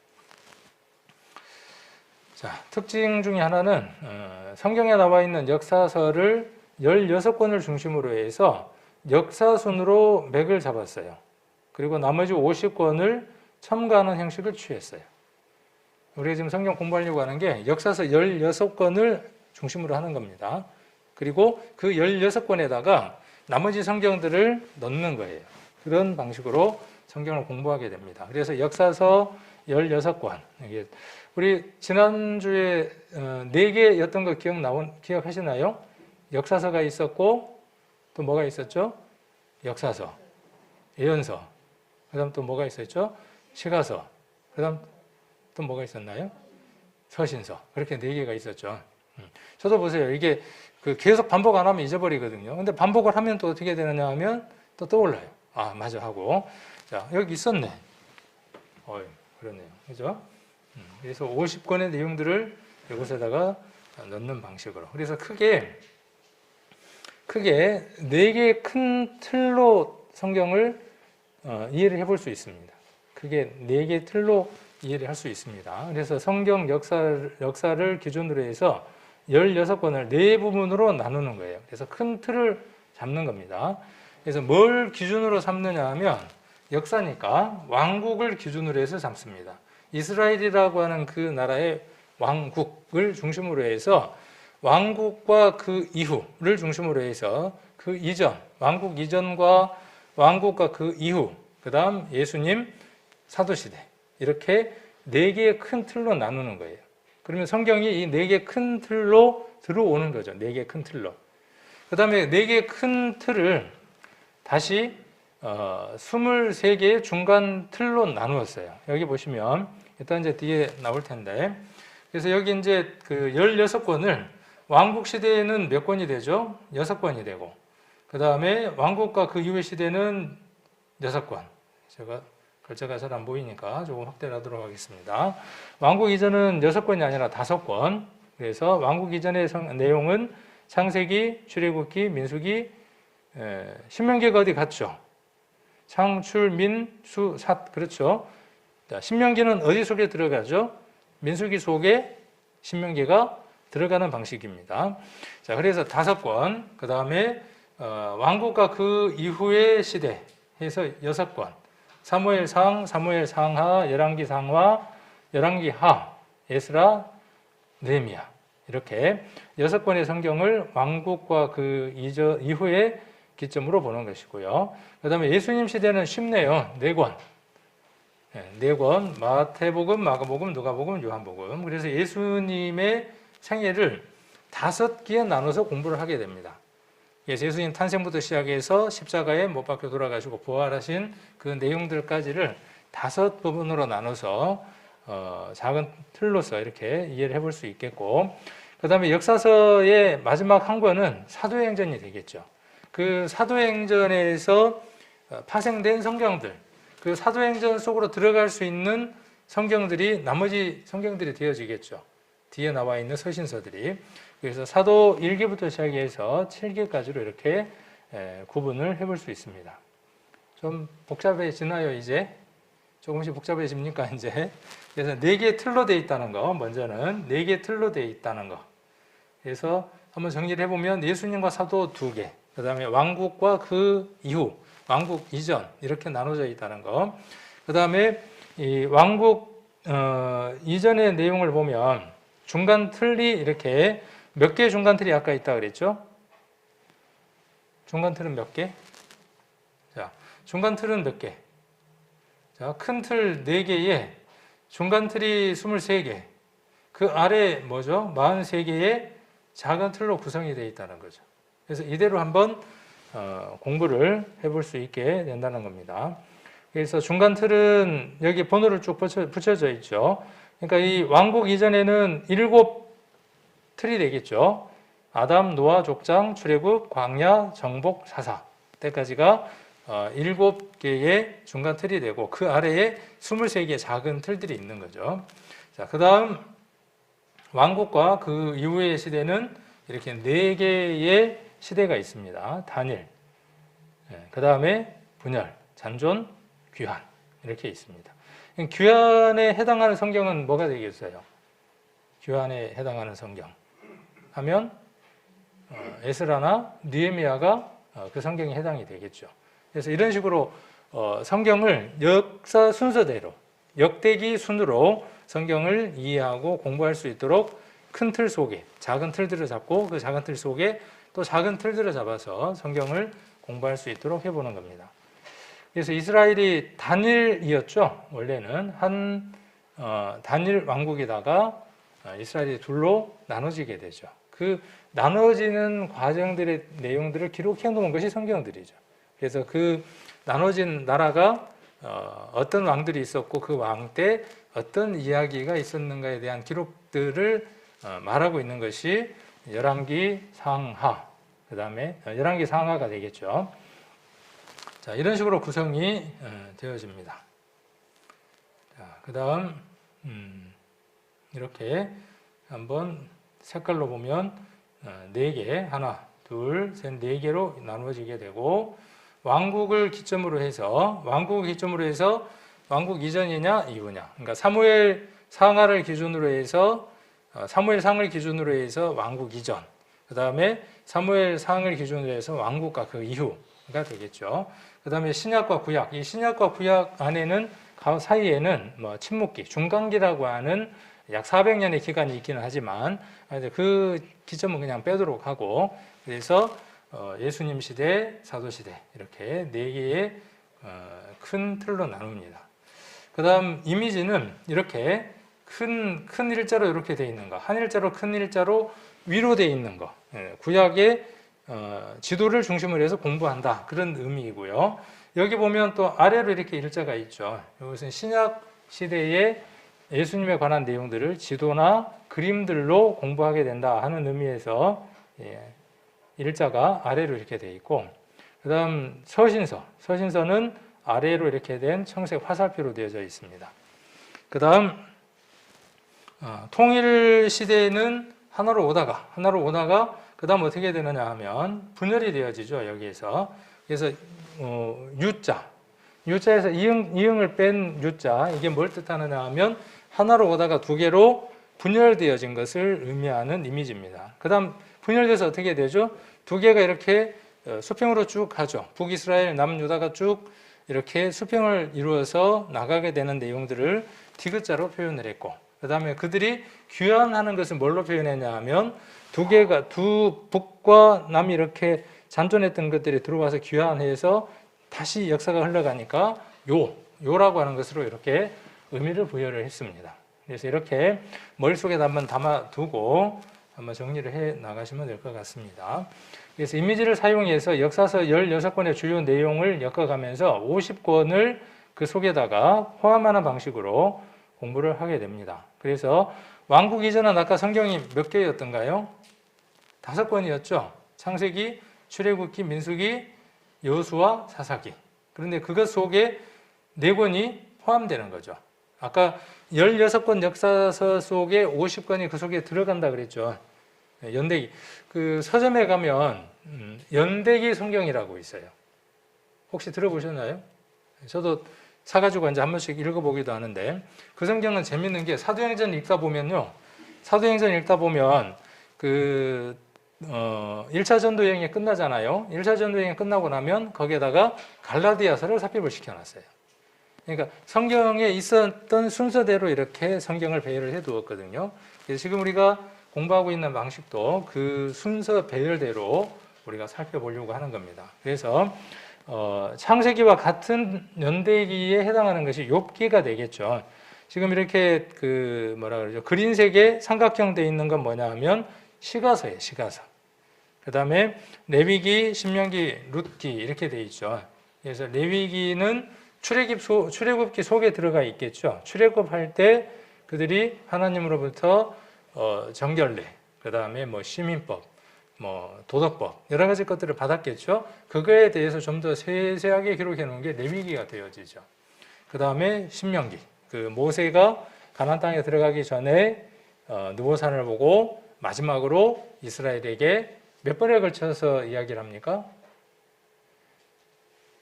자, 특징 중에 하나는 성경에 나와 있는 역사서를 16권을 중심으로 해서 역사순으로 맥을 잡았어요. 그리고 나머지 50권을 첨가하는 형식을 취했어요. 우리가 지금 성경 공부하려고 하는 게 역사서 16권을 중심으로 하는 겁니다. 그리고 그 16권에다가 나머지 성경들을 넣는 거예요. 그런 방식으로 성경을 공부하게 됩니다. 그래서 역사서 16권. 우리 지난주에 4개였던 거 기억하시나요? 역사서가 있었고, 또 뭐가 있었죠? 역사서, 예언서, 그 다음 또 뭐가 있었죠? 시가서, 그 다음 또 뭐가 있었나요? 서신서. 그렇게 4개가 있었죠. 저도 보세요. 이게 계속 반복 안 하면 잊어버리거든요. 근데 반복을 하면 또 어떻게 되느냐 하면 또 떠올라요. 아, 맞아 하고. 자, 여기 있었네. 그러네요. 그죠? 그래서 50권의 내용들을 이곳에다가 넣는 방식으로. 그래서 크게 4개의 큰 틀로 성경을 이해를 해볼 수 있습니다. 크게 4개의 틀로 이해를 할 수 있습니다. 그래서 성경 역사를 기준으로 해서 16권을 4부분으로 나누는 거예요. 그래서 큰 틀을 잡는 겁니다. 그래서 뭘 기준으로 삼느냐 하면, 역사니까 왕국을 기준으로 해서 삼습니다. 이스라엘이라고 하는 그 나라의 왕국을 중심으로 해서 왕국과 그 이후를 중심으로 해서 그 이전, 왕국 이전과 왕국과 그 이후, 그 다음 예수님, 사도시대, 이렇게 네 개의 큰 틀로 나누는 거예요. 그러면 성경이 이 네 개의 큰 틀로 들어오는 거죠. 네 개의 큰 틀로. 그 다음에 네 개의 큰 틀을 다시 23개의 중간 틀로 나누었어요. 여기 보시면 일단 이제 뒤에 나올 텐데, 그래서 여기 이제 그 16권을 왕국 시대에는 몇 권이 되죠? 6권이 되고, 그 다음에 왕국과 그 이후의 시대는 6권. 제가 글자가 잘 안 보이니까 조금 확대를 하도록 하겠습니다. 왕국 이전은 6권이 아니라 5권. 그래서 왕국 이전의 내용은 창세기, 출애굽기, 민수기, 신명기가 어디 갔죠? 창출, 민, 수, 삿. 그렇죠? 신명기는 어디 속에 들어가죠? 민수기 속에 신명기가 들어가는 방식입니다. 자, 그래서 5권, 그 다음에 왕국과 그 이후의 시대 해서 6권, 사무엘상, 사무엘상하, 열왕기 상하, 열왕기 하, 에스라, 느헤미야, 이렇게 6권의 성경을 왕국과 그 이후의 기점으로 보는 것이고요. 그 다음에 예수님 시대는 쉽네요. 4권. 4권, 마태복음, 마가복음, 누가복음, 요한복음. 그래서 예수님의 생애를 5기에 나눠서 공부를 하게 됩니다. 그래서 예수님 탄생부터 시작해서 십자가에 못 박혀 돌아가시고 부활하신 그 내용들까지를 5부분으로 나눠서 작은 틀로서 이렇게 이해를 해볼 수 있겠고, 그 다음에 역사서의 마지막 한 권은 사도행전이 되겠죠. 그 사도행전에서 파생된 성경들, 그 사도행전 속으로 들어갈 수 있는 성경들이 나머지 성경들이 되어지겠죠. 뒤에 나와 있는 서신서들이. 그래서 사도 1기부터 시작해서 7기까지로 이렇게 구분을 해볼 수 있습니다. 좀 복잡해지나요, 이제? 조금씩 복잡해집니까, 이제? 그래서 4개의 틀로 되어 있다는 거, 먼저는 4개의 틀로 되어 있다는 거. 그래서 한번 정리를 해보면 예수님과 사도 2개, 그 다음에 왕국과 그 이후, 왕국 이전, 이렇게 나눠져 있다는 거. 그 다음에 이 왕국 이전의 내용을 보면 중간 틀이 이렇게 몇 개의 중간 틀이 아까 있다 그랬죠? 중간 틀은 몇 개? 자, 중간 틀은 몇 개? 자, 큰 틀 4개에 중간 틀이 23개. 그 아래 뭐죠? 43개의 작은 틀로 구성이 되어 있다는 거죠. 그래서 이대로 한번 공부를 해볼 수 있게 된다는 겁니다. 그래서 중간 틀은 여기 번호를 쭉 붙여져 있죠. 그러니까 이 왕국 이전에는 7틀이 되겠죠. 아담, 노아, 족장, 출애굽, 광야, 정복, 사사 때까지가 7개의 중간 틀이 되고 그 아래에 23개의 작은 틀들이 있는 거죠. 자, 그 다음 왕국과 그 이후의 시대는 이렇게 4개의 시대가 있습니다. 단일, 그 다음에 분열, 잔존, 귀환 이렇게 있습니다. 귀환에 해당하는 성경은 뭐가 되겠어요? 귀환에 해당하는 성경 하면 에스라나 느헤미야가 그 성경에 해당이 되겠죠. 그래서 이런 식으로 성경을 역사 순서대로 역대기 순으로 성경을 이해하고 공부할 수 있도록 큰 틀 속에 작은 틀들을 잡고 그 작은 틀 속에 또 작은 틀들을 잡아서 성경을 공부할 수 있도록 해보는 겁니다. 그래서 이스라엘이 단일이었죠. 원래는 한 단일 왕국에다가 이스라엘이 둘로 나눠지게 되죠. 그 나눠지는 과정들의 내용들을 기록해 놓은 것이 성경들이죠. 그래서 그 나눠진 나라가 어떤 왕들이 있었고 그 왕 때 어떤 이야기가 있었는가에 대한 기록들을 말하고 있는 것이 열왕기 상하, 그 다음에 열왕기 상하가 되겠죠. 자, 이런 식으로 구성이 되어집니다. 자, 그 다음 이렇게 한번 색깔로 보면 4개, 하나, 둘, 셋, 4개로 나누어지게 되고 왕국을 기점으로 해서 왕국 이전이냐 이후냐. 그러니까 사무엘 상하를 기준으로 해서 사무엘 상을 기준으로 해서 왕국 이전. 그 다음에 사무엘 상을 기준으로 해서 왕국과 그 이후가 되겠죠. 그 다음에 신약과 구약. 이 신약과 구약 안에는 사이에는 뭐 침묵기, 중간기라고 하는 약 400년의 기간이 있기는 하지만 그 기점은 그냥 빼도록 하고, 그래서 예수님 시대, 사도 시대 이렇게 네 개의 큰 틀로 나눕니다. 그 다음 이미지는 이렇게 큰 일자로 이렇게 되어 있는 거, 한 일자로 큰 일자로 위로 되어 있는 거, 구약의 지도를 중심으로 해서 공부한다, 그런 의미이고요. 여기 보면 또 아래로 이렇게 일자가 있죠. 이것은 신약 시대의 예수님에 관한 내용들을 지도나 그림들로 공부하게 된다 하는 의미에서 일자가 아래로 이렇게 되어 있고, 그 다음 서신서는 아래로 이렇게 된 청색 화살표로 되어져 있습니다. 그 다음 통일 시대에는 하나로 오다가 그 다음 어떻게 되느냐 하면 분열이 되어지죠. 여기에서. 그래서 유자에서 이응을 뺀 유자, 이게 뭘 뜻하느냐 하면 하나로 오다가 두 개로 분열되어진 것을 의미하는 이미지입니다. 그 다음 분열돼서 어떻게 되죠? 두 개가 이렇게 수평으로 쭉 가죠. 북이스라엘, 남유다가 쭉 이렇게 수평을 이루어서 나가게 되는 내용들을 디귿자로 표현을 했고, 그 다음에 그들이 귀환하는 것을 뭘로 표현했냐 하면 두 북과 남이 이렇게 잔존했던 것들이 들어와서 귀환해서 다시 역사가 흘러가니까 요라고 하는 것으로 이렇게 의미를 부여를 했습니다. 그래서 이렇게 머릿속에 한번 담아두고 한번 정리를 해 나가시면 될 것 같습니다. 그래서 이미지를 사용해서 역사서 16권의 주요 내용을 엮어가면서 50권을 그 속에다가 포함하는 방식으로 공부를 하게 됩니다. 그래서 왕국 이전은 아까 성경이 몇 개였던가요? 5권이었죠. 창세기, 출애굽기, 민수기, 여호수아, 사사기. 그런데 그것 속에 4권이 포함되는 거죠. 아까 16권 역사서 속에 50권이 그 속에 들어간다 그랬죠. 연대기. 그 서점에 가면 연대기 성경이라고 있어요. 혹시 들어보셨나요? 저도 사가지고 이제 한 번씩 읽어보기도 하는데, 그 성경은 재밌는 게 사도행전 읽다 보면 1차 전도여행이 끝나잖아요. 1차 전도여행이 끝나고 나면 거기에다가 갈라디아서를 삽입을 시켜놨어요. 그러니까 성경에 있었던 순서대로 이렇게 성경을 배열을 해두었거든요. 그래서 지금 우리가 공부하고 있는 방식도 그 순서 배열대로 우리가 살펴보려고 하는 겁니다. 그래서 창세기와 같은 연대기에 해당하는 것이 욥기가 되겠죠. 지금 이렇게 그린색의 삼각형 되어 있는 건 뭐냐 하면 시가서예요. 시가서. 그 다음에 레위기, 신명기, 룻기 이렇게 되어 있죠. 그래서 레위기는 출애굽기 속에 들어가 있겠죠. 출애굽할 때 그들이 하나님으로부터 정결례, 그 다음에 시민법, 도덕법 여러 가지 것들을 받았겠죠. 그거에 대해서 좀 더 세세하게 기록해 놓은 게 레위기가 되어지죠. 그 다음에 신명기, 모세가 가나안 땅에 들어가기 전에 느보산을 보고 마지막으로 이스라엘에게 몇 번에 걸쳐서 이야기를 합니까?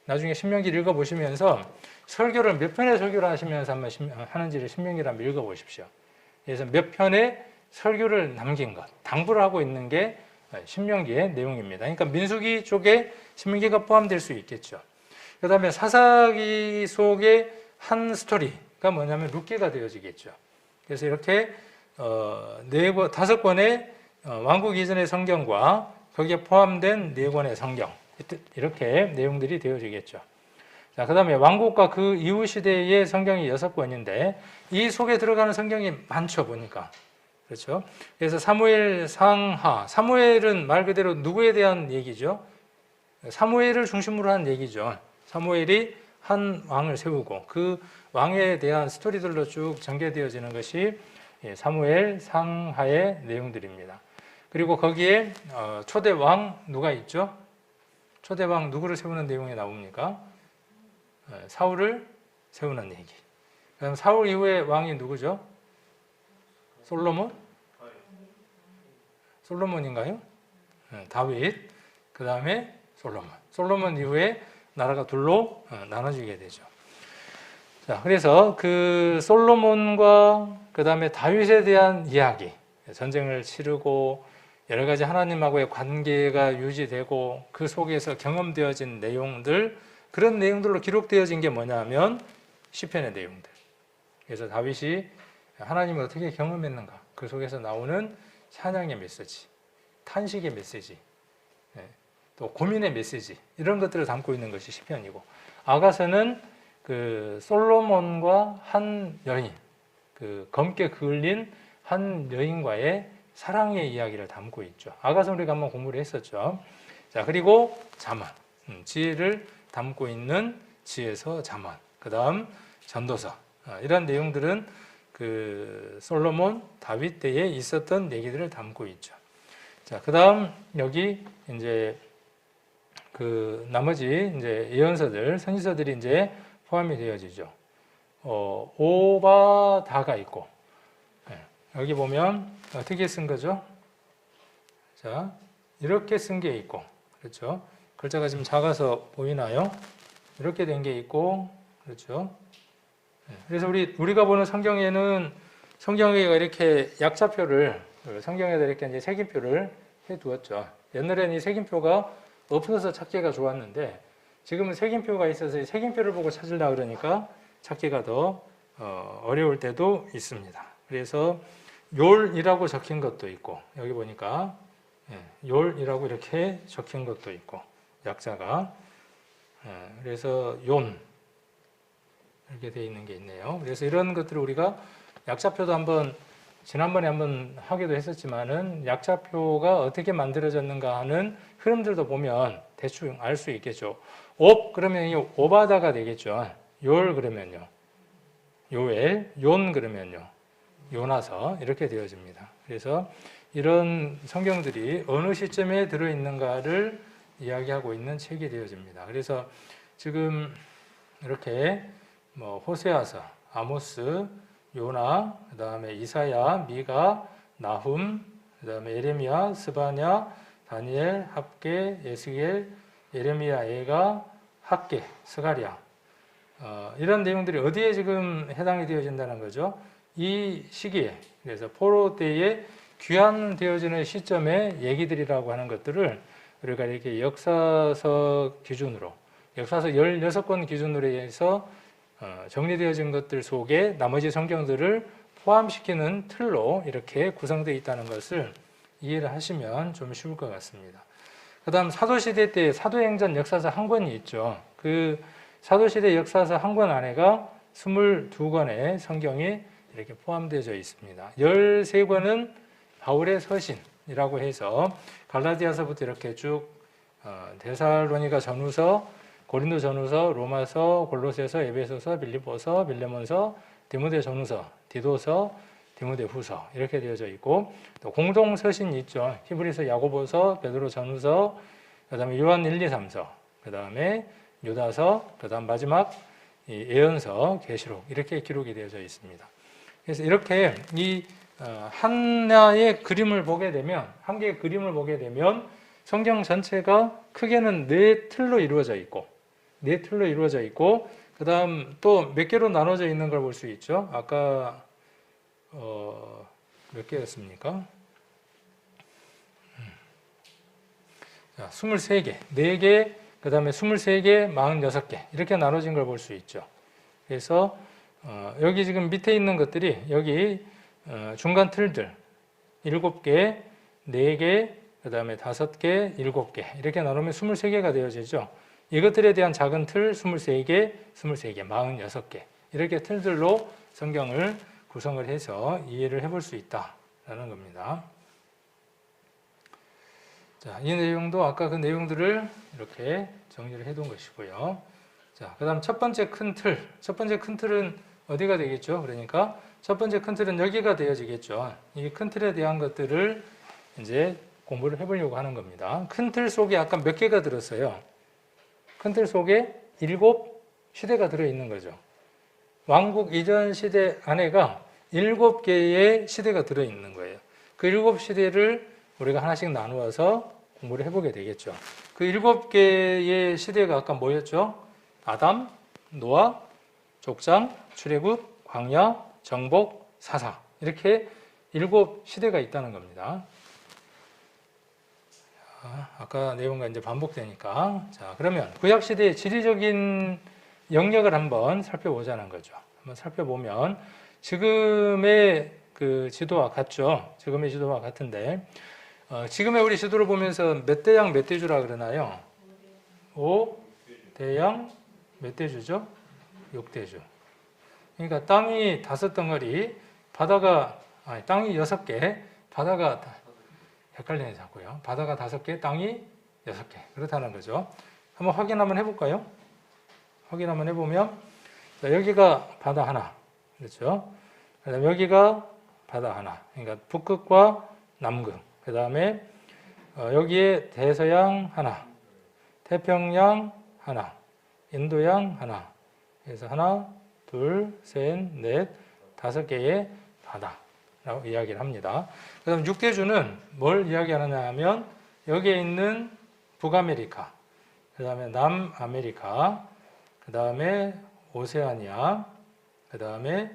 나중에 신명기를 읽어보시면서 설교를 몇 편의 설교를 하시면서 한번 하는지를 신명기를 한번 읽어보십시오. 그래서 몇 편의 설교를 남긴 것, 당부를 하고 있는 게 신명기의 내용입니다. 그러니까 민수기 쪽에 신명기가 포함될 수 있겠죠. 그 다음에 사사기 속의 한 스토리가 뭐냐면 룻기가 되어지겠죠. 그래서 이렇게 5권의 왕국 이전의 성경과 거기에 포함된 4권의 성경, 이렇게 내용들이 되어지겠죠. 자, 그 다음에 왕국과 그 이후 시대의 성경이 6권인데 이 속에 들어가는 성경이 많죠, 보니까. 그렇죠. 그래서 사무엘 상하, 사무엘은 말 그대로 누구에 대한 얘기죠? 사무엘을 중심으로 한 얘기죠. 사무엘이 한 왕을 세우고 그 왕에 대한 스토리들로 쭉 전개되어지는 것이 사무엘 상하의 내용들입니다. 그리고 거기에 초대 왕 누가 있죠? 초대 왕 누구를 세우는 내용이 나옵니까? 사울을 세우는 얘기. 그럼 사울 이후에 왕이 누구죠? 솔로몬? 솔로몬인가요? 다윗. 그 다음에 솔로몬. 솔로몬 이후에 나라가 둘로 나눠지게 되죠. 자, 그래서 그 솔로몬과 그 다음에 다윗에 대한 이야기, 전쟁을 치르고 여러 가지 하나님하고의 관계가 유지되고 그 속에서 경험되어진 내용들, 그런 내용들로 기록되어진 게 뭐냐면 시편의 내용들. 그래서 다윗이 하나님을 어떻게 경험했는가, 그 속에서 나오는 찬양의 메시지, 탄식의 메시지, 또 고민의 메시지, 이런 것들을 담고 있는 것이 시편이고, 아가서는 그 솔로몬과 한 여인, 그 검게 그을린 한 여인과의 사랑의 이야기를 담고 있죠. 아가서 우리가 한번 공부를 했었죠. 자, 그리고 잠언, 지혜를 담고 있는 지혜서 잠언, 그 다음 전도서, 이런 내용들은 그 솔로몬, 다윗 때에 있었던 얘기들을 담고 있죠. 자, 그 다음 여기 이제 그 나머지 이제 예언서들, 선지서들이 이제 포함이 되어지죠. 오바다가 있고, 여기 보면 어떻게 쓴 거죠? 자, 이렇게 쓴 게 있고, 그렇죠? 글자가 지금 작아서 보이나요? 이렇게 된 게 있고, 그렇죠? 그래서 우리가 보는 성경에는 성경에가 이렇게 약자표를, 성경에다 이렇게 이제 색임표를 해 두었죠. 옛날에는 이 색임표가 없어서 찾기가 좋았는데, 지금은 색임표가 있어서 색임표를 보고 찾으려고 그러니까 찾기가 더 어려울 때도 있습니다. 그래서 욜이라고 적힌 것도 있고, 여기 보니까 욜이라고 이렇게 적힌 것도 있고, 약자가, 그래서 용 이렇게 되어 있는 게 있네요. 그래서 이런 것들을 우리가 약자표도 지난번에 한번 하기도 했었지만은, 약자표가 어떻게 만들어졌는가 하는 흐름들도 보면 대충 알 수 있겠죠. 옵 그러면 이 오바다가 되겠죠. 욜 그러면요, 요엘, 용 그러면요, 요나서, 이렇게 되어집니다. 그래서 이런 성경들이 어느 시점에 들어있는가를 이야기하고 있는 책이 되어집니다. 그래서 지금 이렇게 호세아서, 아모스, 요나, 그 다음에 이사야, 미가, 나훔, 그 다음에 예레미야, 스바냐, 다니엘, 합게, 예스겔, 예레미야, 에가, 학게, 스가랴, 이런 내용들이 어디에 지금 해당이 되어진다는 거죠? 이 시기에, 그래서 포로 때에 귀환되어지는 시점의 얘기들이라고 하는 것들을 우리가 이렇게 역사서 기준으로, 역사서 16권 기준으로 해서 정리되어진 것들 속에 나머지 성경들을 포함시키는 틀로 이렇게 구성되어 있다는 것을 이해를 하시면 좀 쉬울 것 같습니다. 그 다음 사도시대 때 사도행전 역사서 한 권이 있죠. 그 사도시대 역사서 한 권 안에가 22권의 성경이 이렇게 포함되어 있습니다. 13권은 바울의 서신이라고 해서 갈라디아서부터 이렇게 쭉 데살로니가 전후서, 고린도 전후서, 로마서, 골로새서, 에베소서, 빌립보서, 빌레몬서, 디모데 전후서, 디도서, 디모데 후서, 이렇게 되어져 있고, 또 공동 서신이 있죠. 히브리서, 야고보서, 베드로 전후서, 그다음에 요한 1, 2, 3서, 그다음에 유다서, 그다음 마지막 예언서, 계시록, 이렇게 기록이 되어져 있습니다. 그래서 이렇게 이 하나의 그림을 보게 되면, 한 개의 그림을 보게 되면 성경 전체가 크게는 네 틀로 이루어져 있고, 그 다음 또 몇 개로 나눠져 있는 걸 볼 수 있죠. 아까 몇 개였습니까? 23개, 4개, 그 다음에 23개, 46개, 이렇게 나눠진 걸 볼 수 있죠. 그래서 여기 지금 밑에 있는 것들이, 여기 중간 틀들 7개, 4개, 그 다음에 5개, 7개, 이렇게 나누면 23개가 되어지죠. 이것들에 대한 작은 틀 23개, 46개, 이렇게 틀들로 성경을 구성을 해서 이해를 해볼 수 있다라는 겁니다. 자, 이 내용도 아까 그 내용들을 이렇게 정리를 해둔 것이고요. 자, 그 다음 첫 번째 큰 틀은 어디가 되겠죠? 그러니까 첫 번째 큰 틀은 여기가 되어지겠죠. 이 큰 틀에 대한 것들을 이제 공부를 해보려고 하는 겁니다. 큰 틀 속에 아까 몇 개가 들었어요? 큰 틀 속에 7시대가 들어있는 거죠. 왕국 이전 시대 안에가 7개의 시대가 들어있는 거예요. 그 7시대를 우리가 하나씩 나누어서 공부를 해보게 되겠죠. 그 7개의 시대가 아까 뭐였죠? 아담, 노아, 족장, 출애굽, 광야, 정복, 사사, 이렇게 7시대가 있다는 겁니다. 아까 내용과 이제 반복되니까, 자, 그러면 구약시대의 지리적인 영역을 한번 살펴보자는 거죠. 한번 살펴보면, 지금의 그 지도와 같죠. 지금의 지도와 같은데 지금의 우리 지도를 보면서 몇 대양 몇 대주라 그러나요? 5대양 몇 대주죠? 6대주. 그러니까 땅이 5덩어리, 땅이 6개, 바다가 헷갈리네 자꾸요. 바다가 5개, 땅이 6개. 그렇다는 거죠. 한번 확인 한번 해볼까요? 확인 한번 해보면 자, 여기가 바다 하나, 그렇죠? 그다음 여기가 바다 하나. 그러니까 북극과 남극. 그 다음에 여기에 대서양 하나, 태평양 하나, 인도양 하나. 그래서 하나, 둘, 셋, 넷, 5개의 바다라고 이야기를 합니다. 그 다음 6대주는 뭘 이야기하느냐 하면 여기에 있는 북아메리카, 그 다음에 남아메리카, 그 다음에 오세아니아, 그 다음에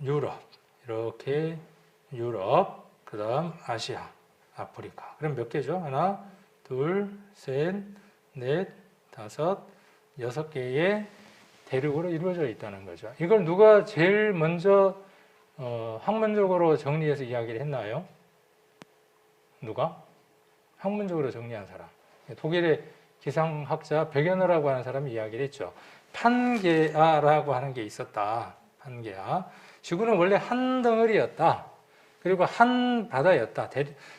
유럽, 이렇게 유럽, 그 다음 아시아, 아프리카. 그럼 몇 개죠? 하나, 둘, 셋, 넷, 5, 6개의 대륙으로 이루어져 있다는 거죠. 이걸 누가 제일 먼저 학문적으로 정리해서 이야기를 했나요? 누가? 학문적으로 정리한 사람. 독일의 기상학자 베게너라고 하는 사람이 이야기를 했죠. 판게아라고 하는 게 있었다. 판게아. 지구는 원래 한 덩어리였다. 그리고 한 바다였다.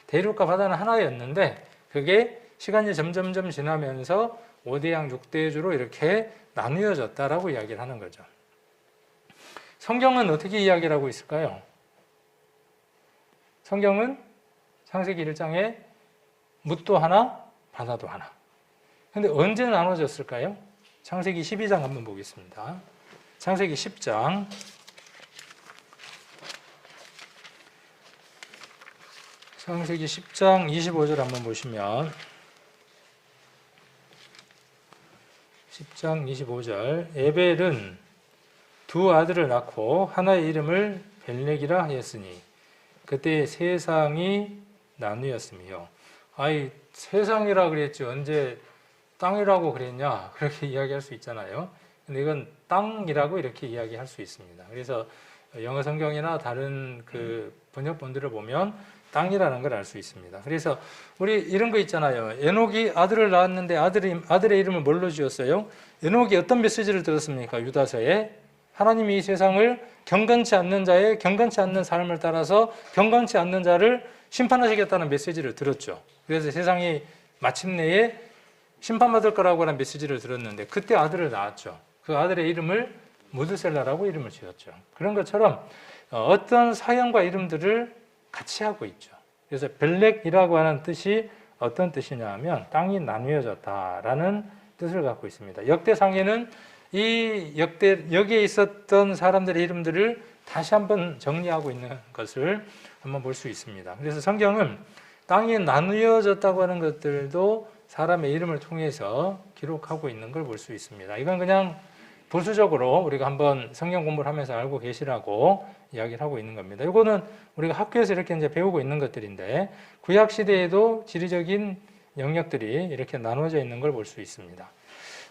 대륙과 바다는 하나였는데 그게 시간이 점점점 지나면서 5대양 6대주로 이렇게 나누어졌다라고 이야기를 하는 거죠. 성경은 어떻게 이야기를 하고 있을까요? 성경은 창세기 1장에 묻도 하나, 바다도 하나. 근데 언제 나눠졌을까요? 창세기 12장 한번 보겠습니다. 창세기 10장. 창세기 10장 25절 한번 보시면 10장 25절 에벨은 두 아들을 낳고 하나의 이름을 벨렉이라 하였으니 그때 세상이 나누었으며 아이 세상이라 그랬지 언제 땅이라고 그랬냐 그렇게 이야기할 수 있잖아요. 근데 이건 땅이라고 이렇게 이야기할 수 있습니다. 그래서 영어 성경이나 다른 그 번역본들을 보면 땅이라는 걸 알 수 있습니다. 그래서 우리 이런 거 있잖아요. 에녹이 아들을 낳았는데 아들의 이름을 뭘로 지었어요? 에녹이 어떤 메시지를 들었습니까? 유다서에 하나님이 이 세상을 경건치 않는 자의 경건치 않는 삶을 따라서 경건치 않는 자를 심판하시겠다는 메시지를 들었죠. 그래서 세상이 마침내에 심판받을 거라고 하는 메시지를 들었는데 그때 아들을 낳았죠. 그 아들의 이름을 무드셀라라고 이름을 지었죠. 그런 것처럼 어떤 사형과 이름들을 같이 하고 있죠. 그래서 벨렉이라고 하는 뜻이 어떤 뜻이냐 하면 땅이 나누어졌다라는 뜻을 갖고 있습니다. 역대상에는 여기에 있었던 사람들의 이름들을 다시 한번 정리하고 있는 것을 한번 볼 수 있습니다. 그래서 성경은 땅이 나누어졌다고 하는 것들도 사람의 이름을 통해서 기록하고 있는 걸 볼 수 있습니다. 이건 그냥 부수적으로 우리가 한번 성경 공부를 하면서 알고 계시라고 이야기를 하고 있는 겁니다. 이거는 우리가 학교에서 이렇게 이제 배우고 있는 것들인데 구약 시대에도 지리적인 영역들이 이렇게 나눠져 있는 걸 볼 수 있습니다.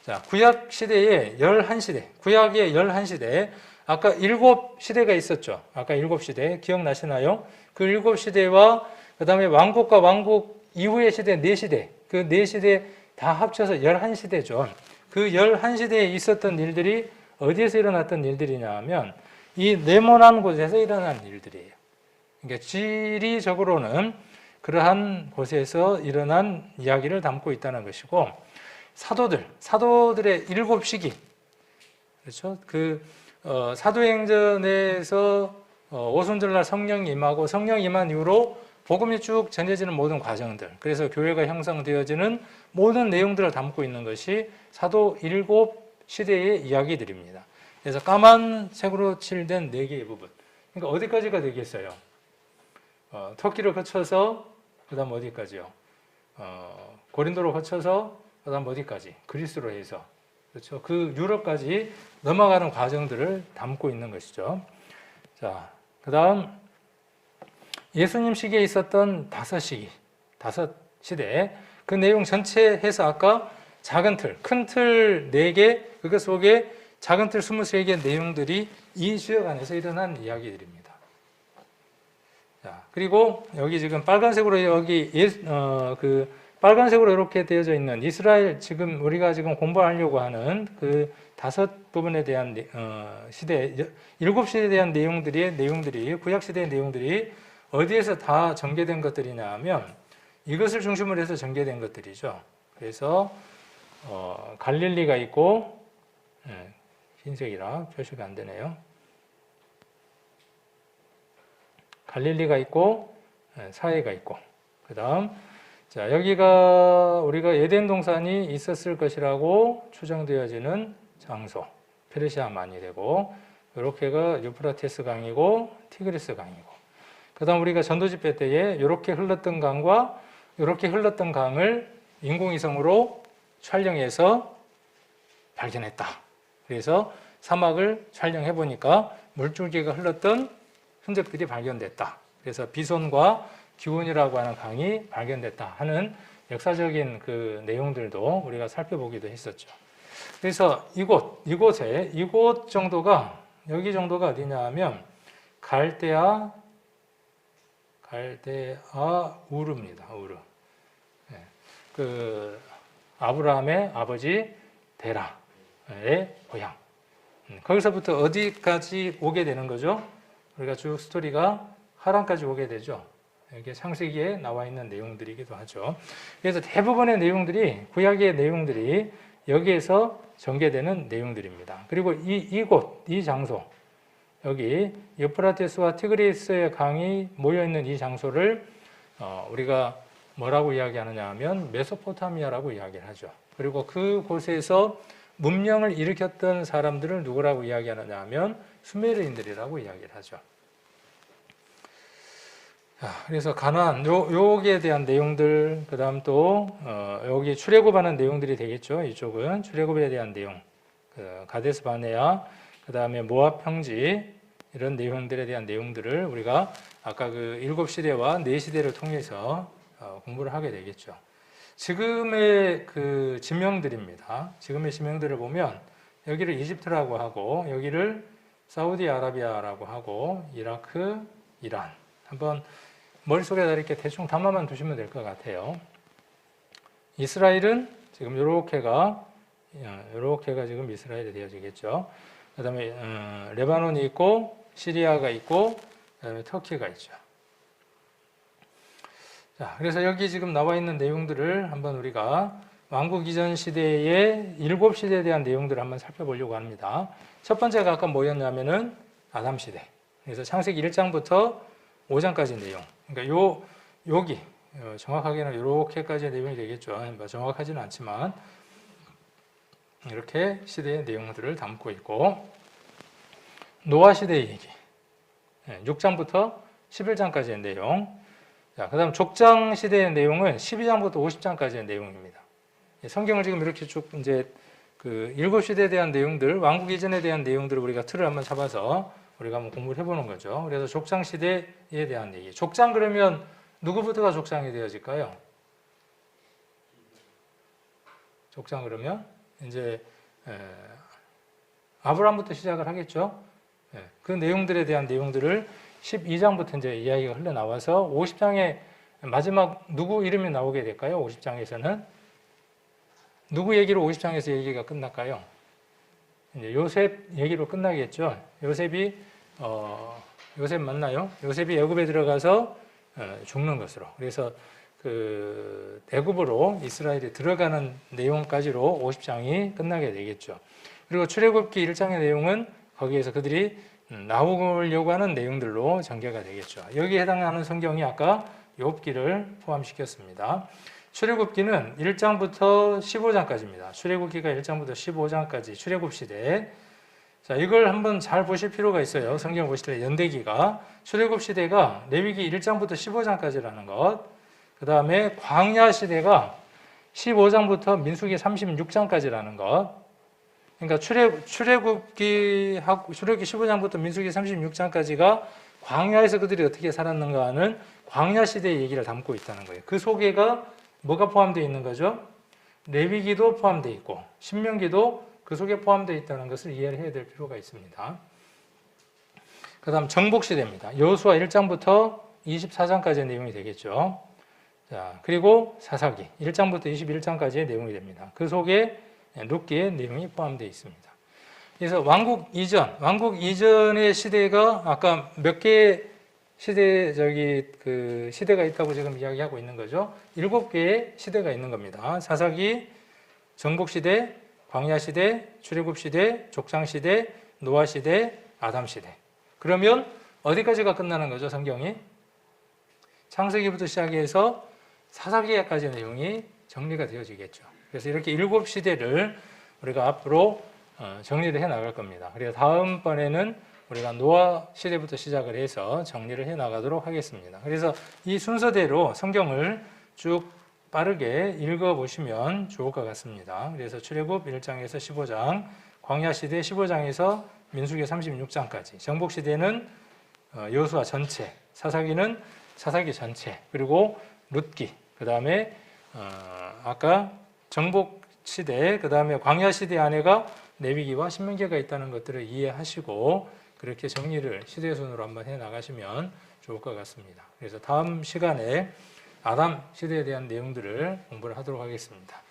자, 구약 시대에 11시대, 구약의 11시대, 아까 7시대가 있었죠. 아까 7시대 기억나시나요? 그 7시대와 그 다음에 왕국과 왕국 이후의 시대 4시대, 그 4시대 다 합쳐서 11시대죠. 그 11시대에 있었던 일들이 어디에서 일어났던 일들이냐 하면 이 네모난 곳에서 일어난 일들이에요. 그러니까 지리적으로는 그러한 곳에서 일어난 이야기를 담고 있다는 것이고 사도들의 7시기 그렇죠? 사도행전에서 오순절날 성령이 임하고 성령 임한 이후로 복음이 쭉 전해지는 모든 과정들, 그래서 교회가 형성되어지는 모든 내용들을 담고 있는 것이 사도 7시대의 이야기들입니다. 그래서 까만색으로 칠된 4개의 부분. 그러니까 어디까지가 되겠어요? 터키를 거쳐서 그 다음 어디까지요? 고린도를 거쳐서 그 다음 어디까지? 그리스로 해서 그렇죠? 그 유럽까지 넘어가는 과정들을 담고 있는 것이죠. 자, 그 다음 예수님 시기에 있었던 5시기, 5시대 그 내용 전체 해서 아까 작은 틀, 큰 틀 4개 그것 속에 작은 틀 23개의 내용들이 이 지역 안에서 일어난 이야기들입니다. 자, 그리고 여기 지금 빨간색으로 여기 빨간색으로 이렇게 되어져 있는 이스라엘 지금 우리가 지금 공부하려고 하는 그 5부분에 대한 시대 7시대에 대한 내용들이 구약 시대의 내용들이 어디에서 다 전개된 것들이냐 하면 이것을 중심으로 해서 전개된 것들이죠. 그래서 갈릴리가 있고 흰색이라 표시가 안 되네요. 갈릴리가 있고 사해가 있고 그 다음 자 여기가 우리가 에덴 동산이 있었을 것이라고 추정되어지는 장소 페르시아만이 되고 이렇게가 유프라테스 강이고 티그리스 강이고 그 다음 우리가 전도집회 때에 이렇게 흘렀던 강과 이렇게 흘렀던 강을 인공위성으로 촬영해서 발견했다. 그래서 사막을 촬영해 보니까 물줄기가 흘렀던 흔적들이 발견됐다. 그래서 비손과 기온이라고 하는 강이 발견됐다 하는 역사적인 그 내용들도 우리가 살펴보기도 했었죠. 그래서 이곳 정도가 여기 정도가 어디냐 하면 갈대아 우르입니다. 우르. 네. 그 아브라함의 아버지 데라의 고향. 거기서부터 어디까지 오게 되는 거죠? 우리가 쭉 스토리가 하란까지 오게 되죠. 이게 창세기에 나와 있는 내용들이기도 하죠. 그래서 대부분의 내용들이 구약의 내용들이 여기에서 전개되는 내용들입니다. 그리고 이 장소 여기 유프라테스와 티그리스의 강이 모여 있는 이 장소를 우리가 뭐라고 이야기하느냐 하면 메소포타미아라고 이야기를 하죠. 그리고 그곳에서 문명을 일으켰던 사람들을 누구라고 이야기하느냐 하면 수메르인들이라고 이야기를 하죠. 그래서 가나안 여기에 대한 내용들 그다음 또 여기 출애굽하는 내용들이 되겠죠. 이쪽은 출애굽에 대한 내용, 가데스 바네아, 그다음에 모압 평지 이런 내용들에 대한 내용들을 우리가 아까 그 7시대와 4시대를 통해서 공부를 하게 되겠죠. 지금의 그 지명들입니다. 지금의 지명들을 보면 여기를 이집트라고 하고 여기를 사우디아라비아라고 하고 이라크, 이란 한번 머릿속에다 이렇게 대충 담아만 두시면 될 것 같아요. 이스라엘은 지금 요렇게가 지금 이스라엘이 되어지겠죠. 그 다음에 레바논이 있고 시리아가 있고 그다음에 터키가 있죠. 자, 그래서 여기 지금 나와 있는 내용들을 한번 우리가 왕국 이전 시대의 7시대에 대한 내용들을 한번 살펴보려고 합니다. 첫 번째가 아까 뭐였냐면은 아담 시대. 그래서 창세기 1장부터 5장까지 내용. 그러니까 여기 정확하게는 이렇게까지의 내용이 되겠죠. 정확하지는 않지만 이렇게 시대의 내용들을 담고 있고 노아 시대의 얘기 6장부터 11장까지의 내용. 자, 그다음 족장 시대의 내용은 12장부터 50장까지의 내용입니다. 성경을 지금 이렇게 쭉 이제 그 7시대에 대한 내용들, 왕국 이전에 대한 내용들을 우리가 틀을 한번 잡아서 우리가 한번 공부를 해보는 거죠. 그래서 족장 시대에 대한 얘기. 족장 그러면 누구부터가 족장이 되어질까요? 족장 그러면 이제 아브라함부터 시작을 하겠죠. 그 내용들에 대한 내용들을 12장부터 이제 이야기가 흘러나와서 50장에 마지막 누구 이름이 나오게 될까요? 50장에서는 누구 얘기로 50장에서 얘기가 끝날까요? 이제 요셉 얘기로 끝나겠죠. 요셉 맞나요? 요셉이 애굽에 들어가서 죽는 것으로. 그래서 그 애굽으로 이스라엘이 들어가는 내용까지로 50장이 끝나게 되겠죠. 그리고 출애굽기 1장의 내용은 거기에서 그들이 나오려고 하는 내용들로 전개가 되겠죠. 여기에 해당하는 성경이 아까 욥기를 포함시켰습니다. 출애굽기는 1장부터 15장까지입니다. 출애굽기가 1장부터 15장까지 출애굽 시대. 자, 이걸 한번 잘 보실 필요가 있어요. 성경 보실 때 연대기가 출애굽 시대가 레위기 1장부터 15장까지라는 것. 그다음에 광야 시대가 15장부터 민수기 36장까지라는 것. 그러니까 출애굽기 15장부터 민수기 36장까지가 광야에서 그들이 어떻게 살았는가 하는 광야 시대의 얘기를 담고 있다는 거예요. 그 속에가 뭐가 포함되어 있는 거죠? 레위기도 포함되어 있고 신명기도 그 속에 포함되어 있다는 것을 이해를 해야 될 필요가 있습니다. 그 다음 정복시대입니다. 여호수아 1장부터 24장까지의 내용이 되겠죠. 자, 그리고 사사기 1장부터 21장까지의 내용이 됩니다. 그 속에 룻기의 내용이 포함되어 있습니다. 그래서 왕국 이전의 시대가 아까 몇 개의 시대가 있다고 지금 이야기하고 있는 거죠. 7개의 시대가 있는 겁니다. 사사기, 정복시대, 광야시대, 출애굽시대, 족장시대, 노아시대, 아담시대. 그러면 어디까지가 끝나는 거죠, 성경이? 창세기부터 시작해서 사사기까지의 내용이 정리가 되어지겠죠. 그래서 이렇게 7시대를 우리가 앞으로 정리를 해 나갈 겁니다. 그래서 다음번에는 우리가 노아 시대부터 시작을 해서 정리를 해 나가도록 하겠습니다. 그래서 이 순서대로 성경을 쭉 빠르게 읽어보시면 좋을 것 같습니다. 그래서 출애굽 1장에서 15장, 광야시대 15장에서 민수기 36장까지, 정복시대는 여호수아 전체, 사사기는 사사기 전체, 그리고 룻기, 그 다음에 아까 정복시대, 그 다음에 광야시대 안에가 레위기와 신명기가 있다는 것들을 이해하시고 그렇게 정리를 시대순으로 한번 해 나가시면 좋을 것 같습니다. 그래서 다음 시간에 아담 시대에 대한 내용들을 공부를 하도록 하겠습니다.